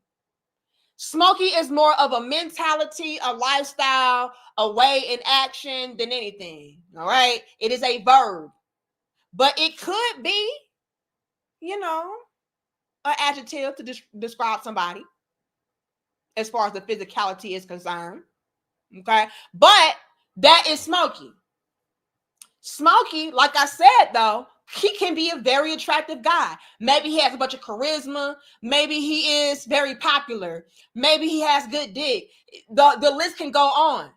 Smokey is more of a mentality, a lifestyle, a way in action than anything. All right. It is a verb, but it could be, an adjective to describe somebody as far as the physicality is concerned. Okay. But that is Smokey. Smokey, like I said, though, he can be a very attractive guy. Maybe he has a bunch of charisma. Maybe he is very popular. Maybe he has good dick. The list can go on.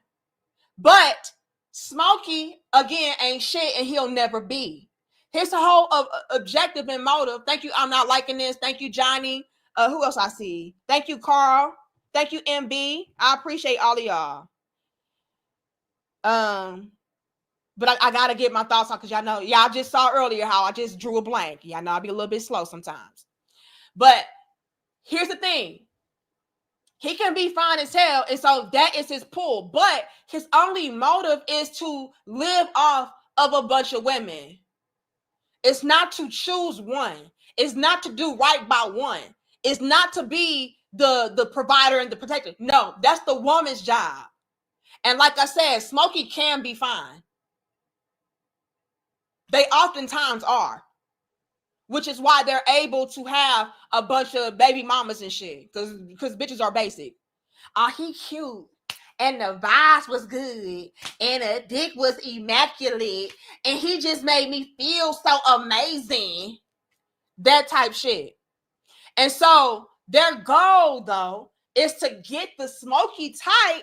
But Smokey, again, ain't shit and he'll never be. His whole objective and motive. Thank you. I'm not liking this. Thank you, Johnny. Who else I see? Thank you, Carl. Thank you, MB. I appreciate all of y'all. But I got to get my thoughts on because y'all just saw earlier how I just drew a blank. Y'all know I'll be a little bit slow sometimes. But here's the thing. He can be fine as hell. And so that is his pull. But his only motive is to live off of a bunch of women. It's not to choose one. It's not to do right by one. It's not to be the provider and the protector. No, that's the woman's job. And like I said, Smokey can be fine. They oftentimes are, which is why they're able to have a bunch of baby mamas and shit, because bitches are basic. He cute, and the vibes was good, and the dick was immaculate, and he just made me feel so amazing. That type shit. And so their goal, though, is to get the Smokey type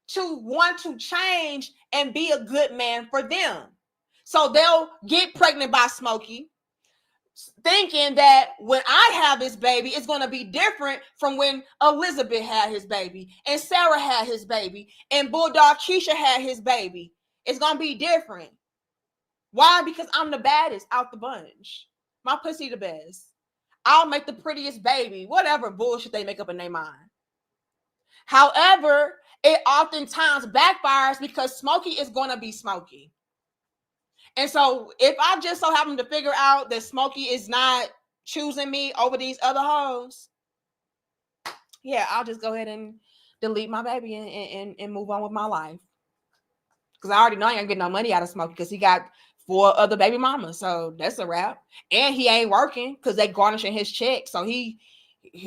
to want to change and be a good man for them. So they'll get pregnant by Smokey, thinking that when I have this baby, it's going to be different from when Elizabeth had his baby, and Sarah had his baby, and Bulldog Keisha had his baby. It's going to be different. Why? Because I'm the baddest out the bunch. My pussy the best. I'll make the prettiest baby, whatever bullshit they make up in their mind. However, it oftentimes backfires because Smokey is going to be Smokey. And so if I just so happen to figure out that Smokey is not choosing me over these other hoes, yeah, I'll just go ahead and delete my baby and move on with my life. Because I already know I ain't getting no money out of Smokey because he got 4 other baby mamas. So that's a wrap. And he ain't working because they garnishing his check. So he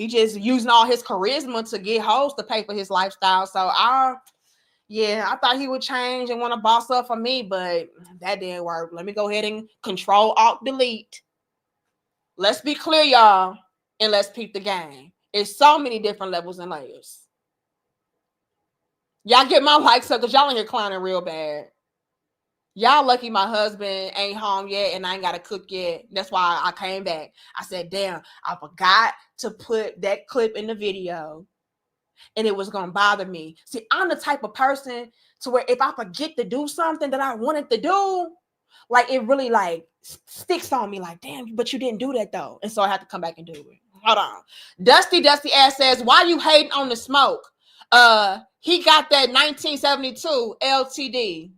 just using all his charisma to get hoes to pay for his lifestyle. So I thought he would change and want to boss up for me, but that didn't work. Let me go ahead and Control Alt Delete. Let's be clear, y'all, and let's peep the game. It's so many different levels and layers. Y'all get my likes up because y'all in here clowning real bad. Y'all lucky my husband ain't home yet and I ain't got to cook yet. That's why I came back. I said, damn, I forgot to put that clip in the video and it was going to bother me. See, I'm the type of person to where if I forget to do something that I wanted to do, like it really like sticks on me like, damn, but you didn't do that though. And so I have to come back and do it. Hold on. Dusty ass says, why you hating on the smoke? He got that 1972 LTD.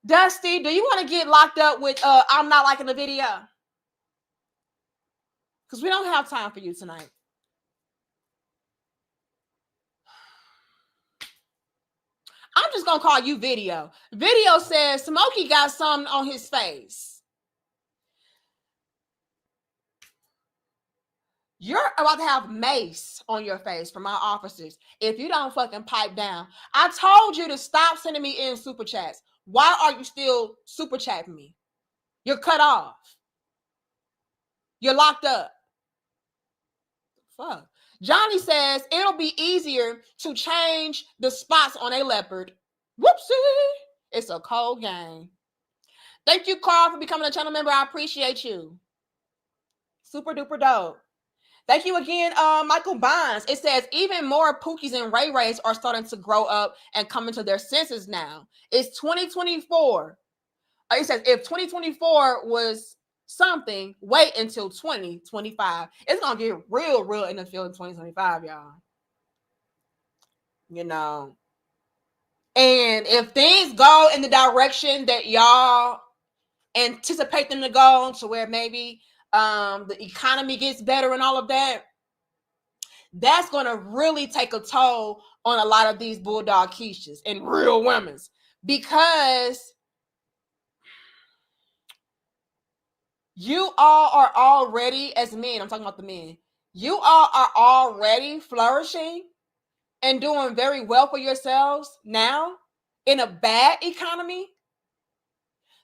Dusty, do you want to get locked up with I'm not liking the video? Because we don't have time for you tonight. I'm just going to call you Video. Video says Smokey got something on his face. You're about to have mace on your face from my officers if you don't fucking pipe down. I told you to stop sending me in super chats. Why are you still super chatting me? You're cut off. You're locked up. Fuck. Johnny says it'll be easier to change the spots on a leopard. Whoopsie. It's a cold game. Thank you, Carl, for becoming a channel member. I appreciate you. Super duper dope. Thank you again, Michael Bonds. It says even more Pookies and Ray Rays are starting to grow up and come into their senses now. It's 2024. It says if 2024 was something, wait until 2025. It's going to get real in the field in 2025, y'all. You know. And if things go in the direction that y'all anticipate them to go, to where maybe the economy gets better and all of that, that's going to really take a toll on a lot of these bulldog quiches and real women's, because you all are already, as men, I'm talking about the men, you all are already flourishing and doing very well for yourselves now in a bad economy.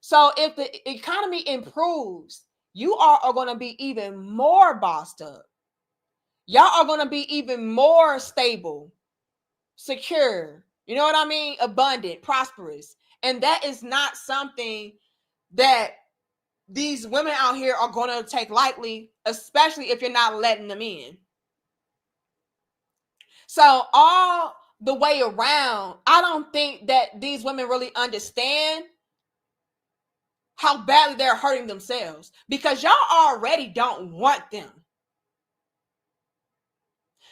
So if the economy improves, you all are going to be even more bossed up. Y'all are going to be even more stable, secure, you know what I mean? Abundant, prosperous. And that is not something that these women out here are going to take lightly, especially if you're not letting them in. So all the way around, I don't think that these women really understand how badly they're hurting themselves, because y'all already don't want them.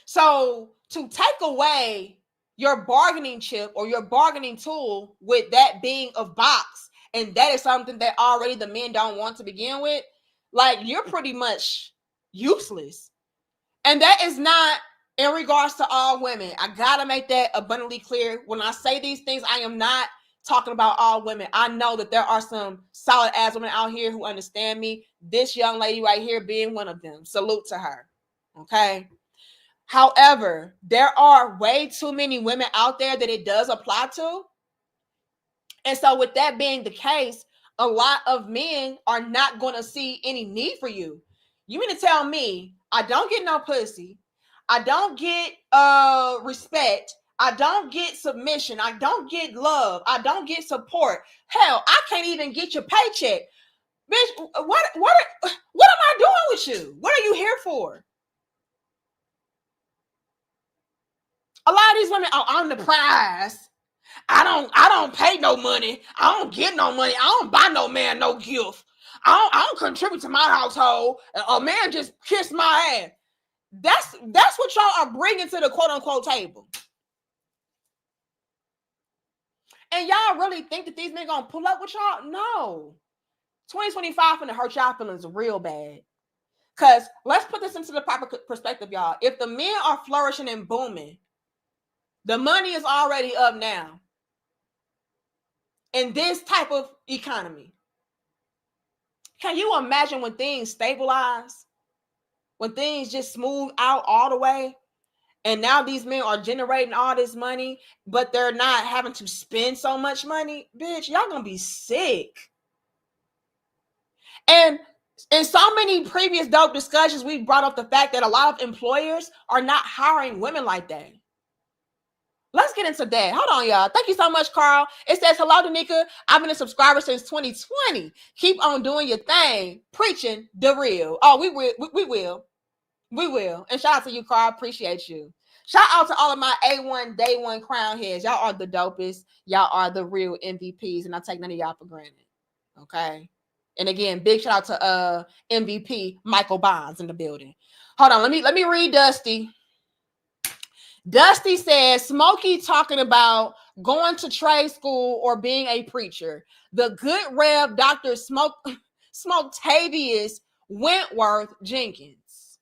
So to take away your bargaining chip or your bargaining tool with that being a box, and that is something that already the men don't want to begin with, like, you're pretty much useless. And that is not in regards to all women. I gotta make that abundantly clear. When I say these things, I am not talking about all women. I know that there are some solid ass women out here who understand me. This young lady right here being one of them. Salute to her. Okay. However, there are way too many women out there that it does apply to. And so with that being the case, a lot of men are not going to see any need for you. You mean to tell me I don't get no pussy, I don't get respect, I don't get submission, I don't get love, I don't get support. Hell, I can't even get your paycheck. Bitch, what am I doing with you? What are you here for? A lot of these women are on the prize. I don't pay no money. I don't get no money. I don't buy no man no gift. I don't contribute to my household. A man just kissed my ass. That's what y'all are bringing to the quote unquote table. And y'all really think that these men gonna pull up with y'all? No. 2025 finna hurt y'all feelings real bad. Because let's put this into the proper perspective, y'all. If the men are flourishing and booming, the money is already up now in this type of economy. Can you imagine when things stabilize? When things just smooth out all the way? And now these men are generating all this money, but they're not having to spend so much money. Bitch, y'all gonna be sick. And in so many previous dope discussions, we brought up the fact that a lot of employers are not hiring women like that. Let's get into that. Hold on, y'all. Thank you so much, Carl. It says, hello, Danica. I've been a subscriber since 2020. Keep on doing your thing. Preaching the real. Oh, we will. We will. We will. And shout out to you, Carl. Appreciate you. Shout out to all of my A1 Day One crown heads. Y'all are the dopest. Y'all are the real MVPs. And I take none of y'all for granted. Okay. And again, big shout out to MVP Michael Bonds in the building. Hold on. Let me read Dusty. Dusty says, Smokey talking about going to trade school or being a preacher. The good Rev Dr. Smoketavious Wentworth Jenkins.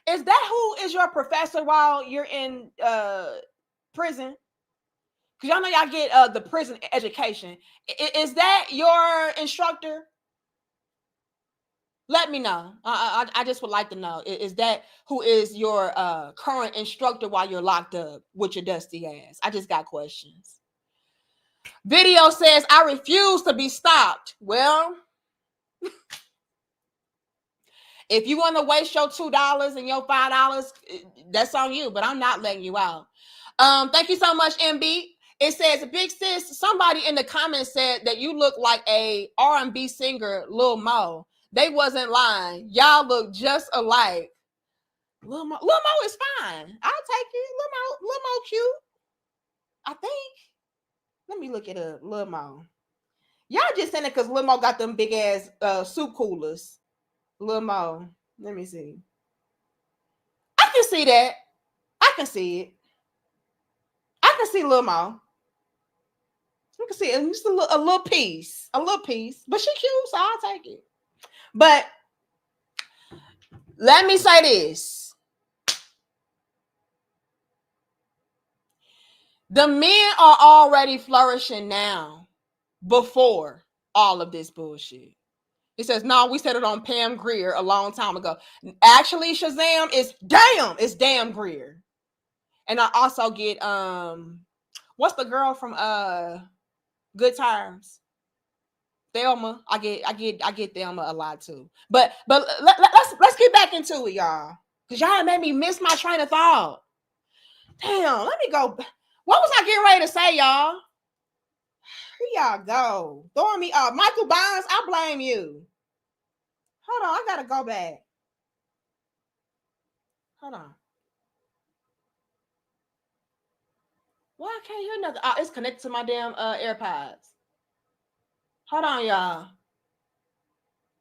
Is that who is your professor while you're in prison? Because y'all know y'all get the prison education. Is that your instructor? Let me know. I just would like to know. Is that who is your current instructor while you're locked up with your dusty ass? I just got questions. Video says, I refuse to be stopped. Well, if you want to waste your $2 and your $5, that's on you, but I'm not letting you out. Thank you so much, MB. It says, big sis, somebody in the comments said that you look like a R&B singer, Lil Mo. They wasn't lying. Y'all look just alike. Lil Mo is fine. I'll take it. Lil Mo cute. I think. Let me look it up. Lil Mo. Y'all just saying it because Lil Mo got them big ass soup coolers. Lil Mo. Let me see. I can see that. I can see it. I can see Lil Mo. You can see it. Just a little piece. A little piece. But she cute, so I'll take it. But let me say this. The men are already flourishing now before all of this bullshit. It says, no, we said it on Pam Grier a long time ago. Actually, Shazam is damn. It's damn Grier. And I also get what's the girl from Good Times? Thelma. I get Thelma a lot too. But let's get back into it, y'all. Because y'all made me miss my train of thought. Damn, let me go. What was I getting ready to say, y'all? Here y'all go. Throwing me off. Michael Bonds, I blame you. Hold on, I gotta go back. Hold on. Why I can't hear nothing? Oh, it's connected to my damn AirPods. Hold on, y'all.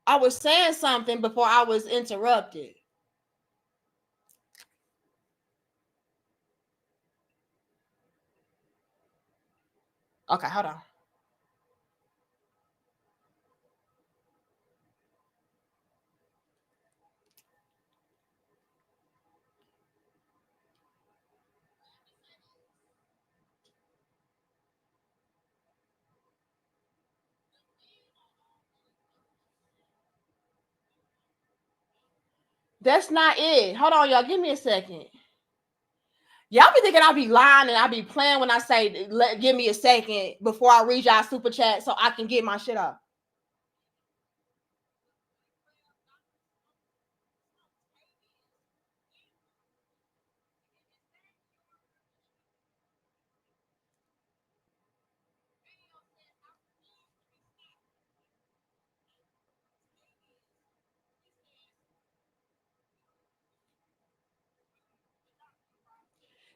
I was saying something before I was interrupted. Okay, hold on. That's not it. Hold on, y'all. Give me a second. Y'all be thinking I be lying and I be playing when I say, give me a second before I read y'all super chat so I can get my shit up.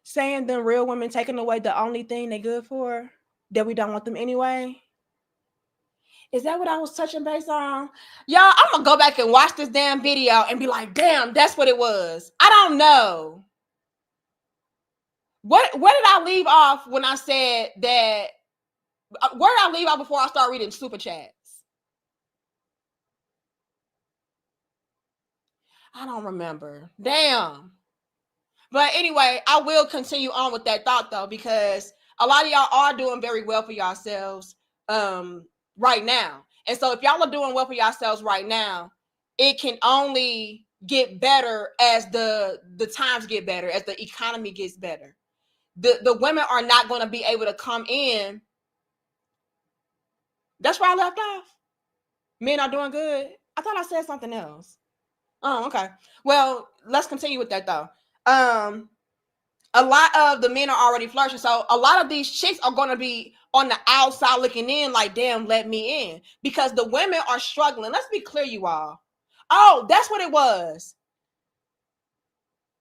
Saying them real women taking away the only thing they good for, that we don't want them anyway. Is that what I was touching base on? Y'all, I'm gonna go back and watch this damn video and be like, damn, that's what it was. I don't know. Where did I leave off when I said that? Where did I leave off before I start reading super chats? I don't remember. Damn. But anyway, I will continue on with that thought though, because a lot of y'all are doing very well for yourselves right now. And so if y'all are doing well for yourselves right now, it can only get better as the times get better, as the economy gets better. The women are not going to be able to come in. That's where I left off. Men are doing good. I thought I said something else. Oh, okay. Well, let's continue with that though. A lot of the men are already flourishing. So a lot of these chicks are going to be on the outside looking in like, damn, let me in. Because the women are struggling. Let's be clear, you all. Oh, that's what it was.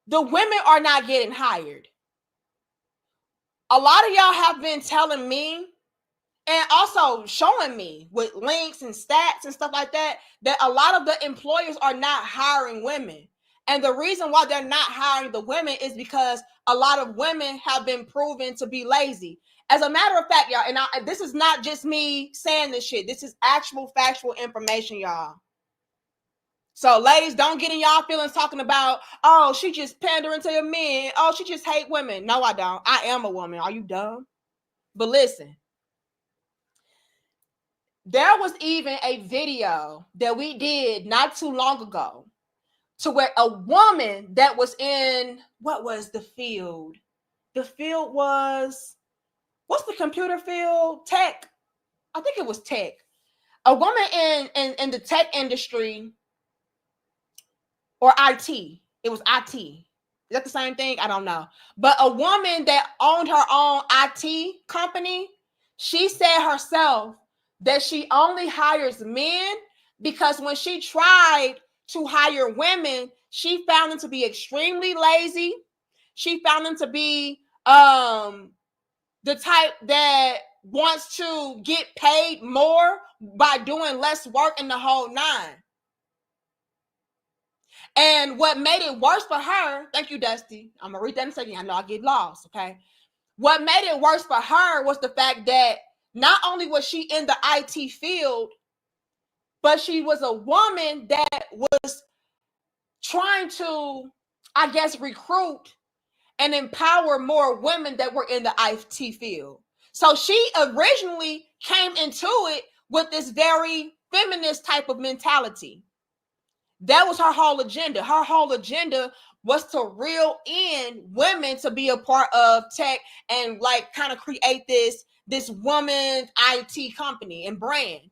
The women are not getting hired. A lot of y'all have been telling me and also showing me with links and stats and stuff like that, that a lot of the employers are not hiring women. And the reason why they're not hiring the women is because a lot of women have been proven to be lazy. As a matter of fact, y'all, and this is not just me saying this shit. This is actual factual information, y'all. So ladies, don't get in y'all feelings talking about, oh, she just pandering to your men. Oh, she just hate women. No, I don't. I am a woman. Are you dumb? But listen, there was even a video that we did not too long ago to where a woman that was in, what was the field? The field was, what's the computer field? Tech. I think it was tech. A woman in the tech industry, or IT. It was IT. Is that the same thing? I don't know. But a woman that owned her own IT company, she said herself that she only hires men because when she tried to hire women, she found them to be extremely lazy. She found them to be the type that wants to get paid more by doing less work in the whole nine. And what made it worse for her, thank you, Dusty. I'm going to read that in a second. I know I get lost, okay? What made it worse for her was the fact that not only was she in the IT field, but she was a woman that was trying to, I guess, recruit and empower more women that were in the IT field. So she originally came into it with this very feminist type of mentality. That was her whole agenda. Her whole agenda was to reel in women to be a part of tech and like kind of create this woman IT company and brand.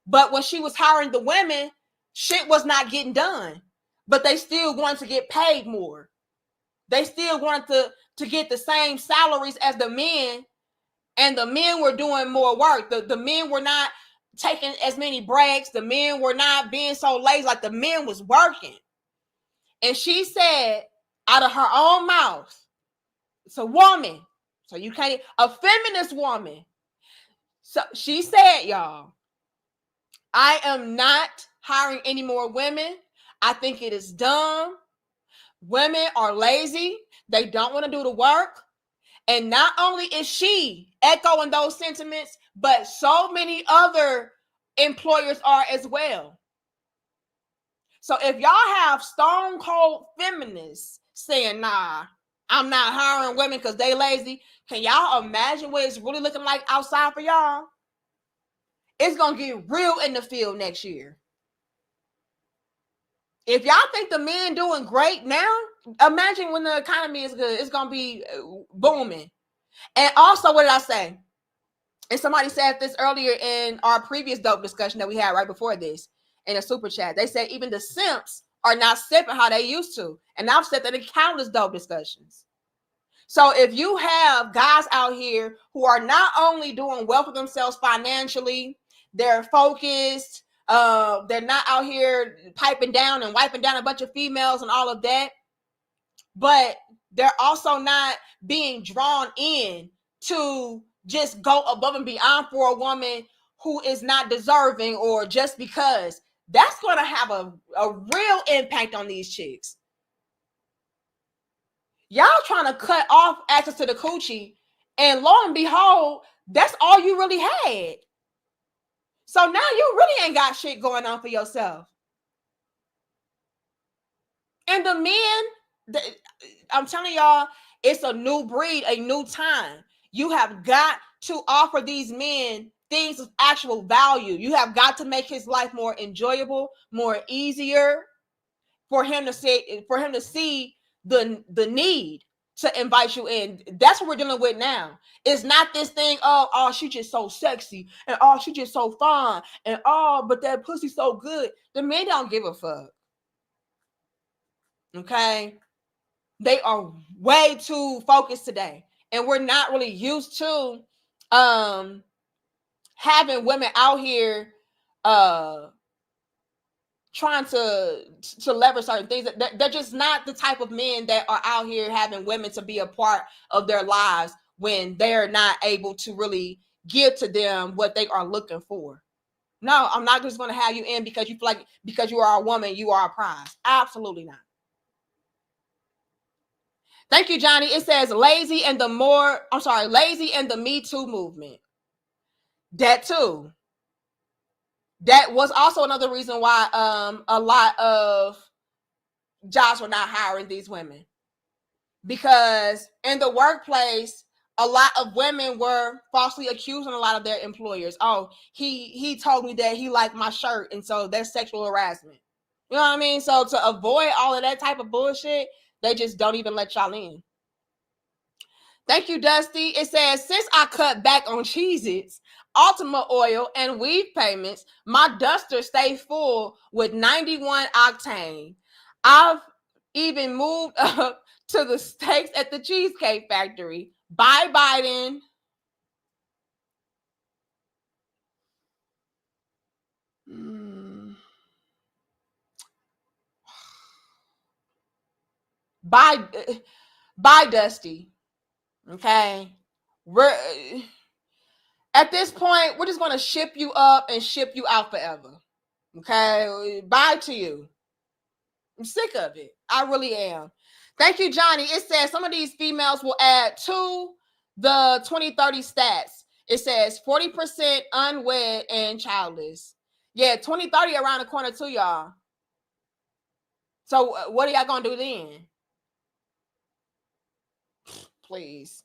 But when she was hiring the women, shit was not getting done. But they still wanted to get paid more. They still wanted to get the same salaries as the men, and the men were doing more work. The men were not taking as many breaks. The men were not being so lazy. Like the men was working. And she said out of her own mouth, it's a woman. So you can't, a feminist woman. So she said, y'all, I am not hiring any more women. I think it is dumb. Women are lazy. They don't want to do the work. And not only is she echoing those sentiments, but so many other employers are as well. So if y'all have stone cold feminists saying, nah, I'm not hiring women because they lazy, can y'all imagine what it's really looking like outside for y'all? It's going to get real in the field next year. If y'all think the men doing great now, imagine when the economy is good. It's going to be booming. And also, what did I say? And somebody said this earlier in our previous dope discussion that we had right before this in a super chat. They said even the simps are not simping how they used to. And I've said that in countless dope discussions. So if you have guys out here who are not only doing well for themselves financially, they're focused, they're not out here piping down and wiping down a bunch of females and all of that, but they're also not being drawn in to just go above and beyond for a woman who is not deserving or just because, that's going to have a real impact on these chicks. Y'all trying to cut off access to the coochie, and lo and behold, that's all you really had. So now you really ain't got shit going on for yourself. And the men, I'm telling y'all, it's a new breed, a new time. You have got to offer these men things of actual value. You have got to make his life more enjoyable, more easier for him to see the need to invite you in. That's what we're dealing with now. It's not this thing of, oh, she just so sexy, and oh, she just so fine, and oh, but that pussy so good. The men don't give a fuck. Okay? They are way too focused today. And we're not really used to having women out here trying to leverage certain things. They're just not the type of men that are out here having women to be a part of their lives when they're not able to really give to them what they are looking for. No, I'm not just going to have you in because you feel like because you are a woman, you are a prize. Absolutely not. Thank you, Johnny. It says lazy and the Me Too movement. That too. That was also another reason why a lot of jobs were not hiring these women. Because in the workplace, a lot of women were falsely accusing a lot of their employers. Oh, he told me that he liked my shirt, and so that's sexual harassment. You know what I mean? So to avoid all of that type of bullshit, they just don't even let y'all in. Thank you, Dusty. It says, since I cut back on Cheez-Its, Ultima Oil, and weave payments, my duster stay full with 91 octane. I've even moved up to the steaks at the Cheesecake Factory. Bye, Biden. Bye, Dusty. Okay. We're at this point, we're just going to ship you up and ship you out forever. Okay. Bye to you. I'm sick of it. I really am. Thank you, Johnny. It says some of these females will add to the 2030 stats. It says 40% unwed and childless. Yeah, 2030 around the corner too, y'all. So what are y'all going to do then? Please.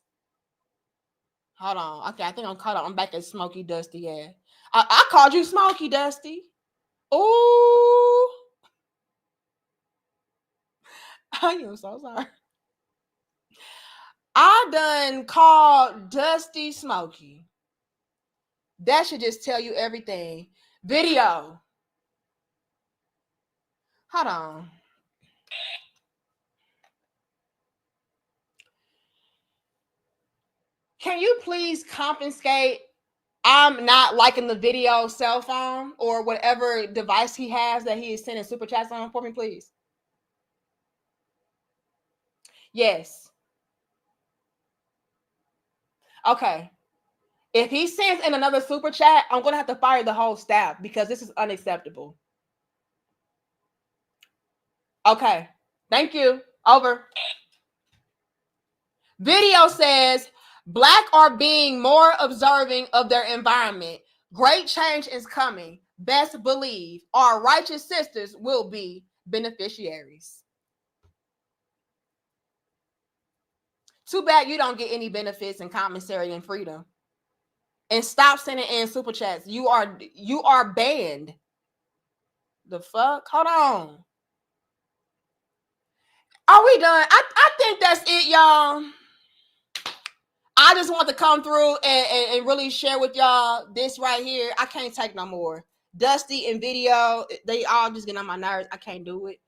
Hold on. Okay, I think I'm caught up. I'm back at Smokey Dusty. Yeah. I called you Smokey Dusty. Ooh. I am so sorry. I done called Dusty Smokey. That should just tell you everything. Video. Hold on. Can you please confiscate? I'm not liking the video cell phone or whatever device he has that he is sending super chats on for me, please. Yes. Okay. If he sends in another super chat, I'm going to have to fire the whole staff because this is unacceptable. Okay. Thank you. Over. Video says, Black are being more observing of their environment. Great change is coming. Best believe our righteous sisters will be beneficiaries. Too bad you don't get any benefits and commissary and freedom. And stop sending in super chats. You are banned. The fuck? Hold on. Are we done? I think that's it, y'all. I just want to come through and really share with y'all this right here. I can't take no more. Dusty and video, they all just get on my nerves. I can't do it.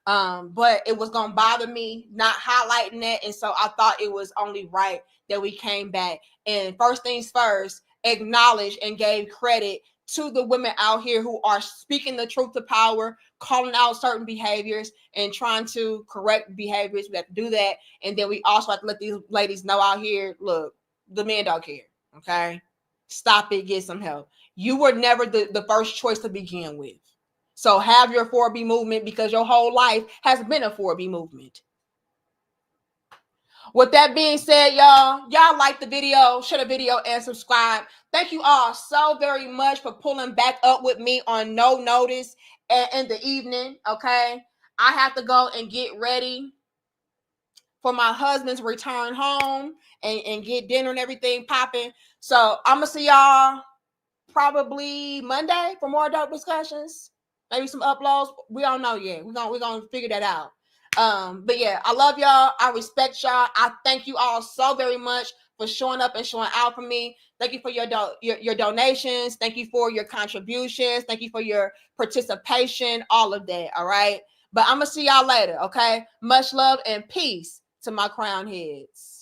But it was gonna bother me not highlighting that, and so I thought it was only right that we came back and first things first, acknowledge and gave credit to the women out here who are speaking the truth to power, calling out certain behaviors and trying to correct behaviors. We have to do that, and then we also have to let these ladies know out here, look, the men don't care. Okay, Stop it, get some help. You were never the first choice to begin with. So have your 4B movement, because your whole life has been a 4B movement. With that being said, y'all like the video, share the video, and subscribe. Thank you all so very much for pulling back up with me on no notice in the evening, okay? I have to go and get ready for my husband's return home and get dinner and everything popping. So I'm going to see y'all probably Monday for more adult discussions. Maybe some uploads. We don't know yet. We're gonna figure that out. But yeah, I love y'all. I respect y'all. I thank you all so very much for showing up and showing out for me. Thank you for your donations. Thank you for your contributions. Thank you for your participation. All of that. All right. But I'm gonna see y'all later. Okay. Much love and peace to my crown heads.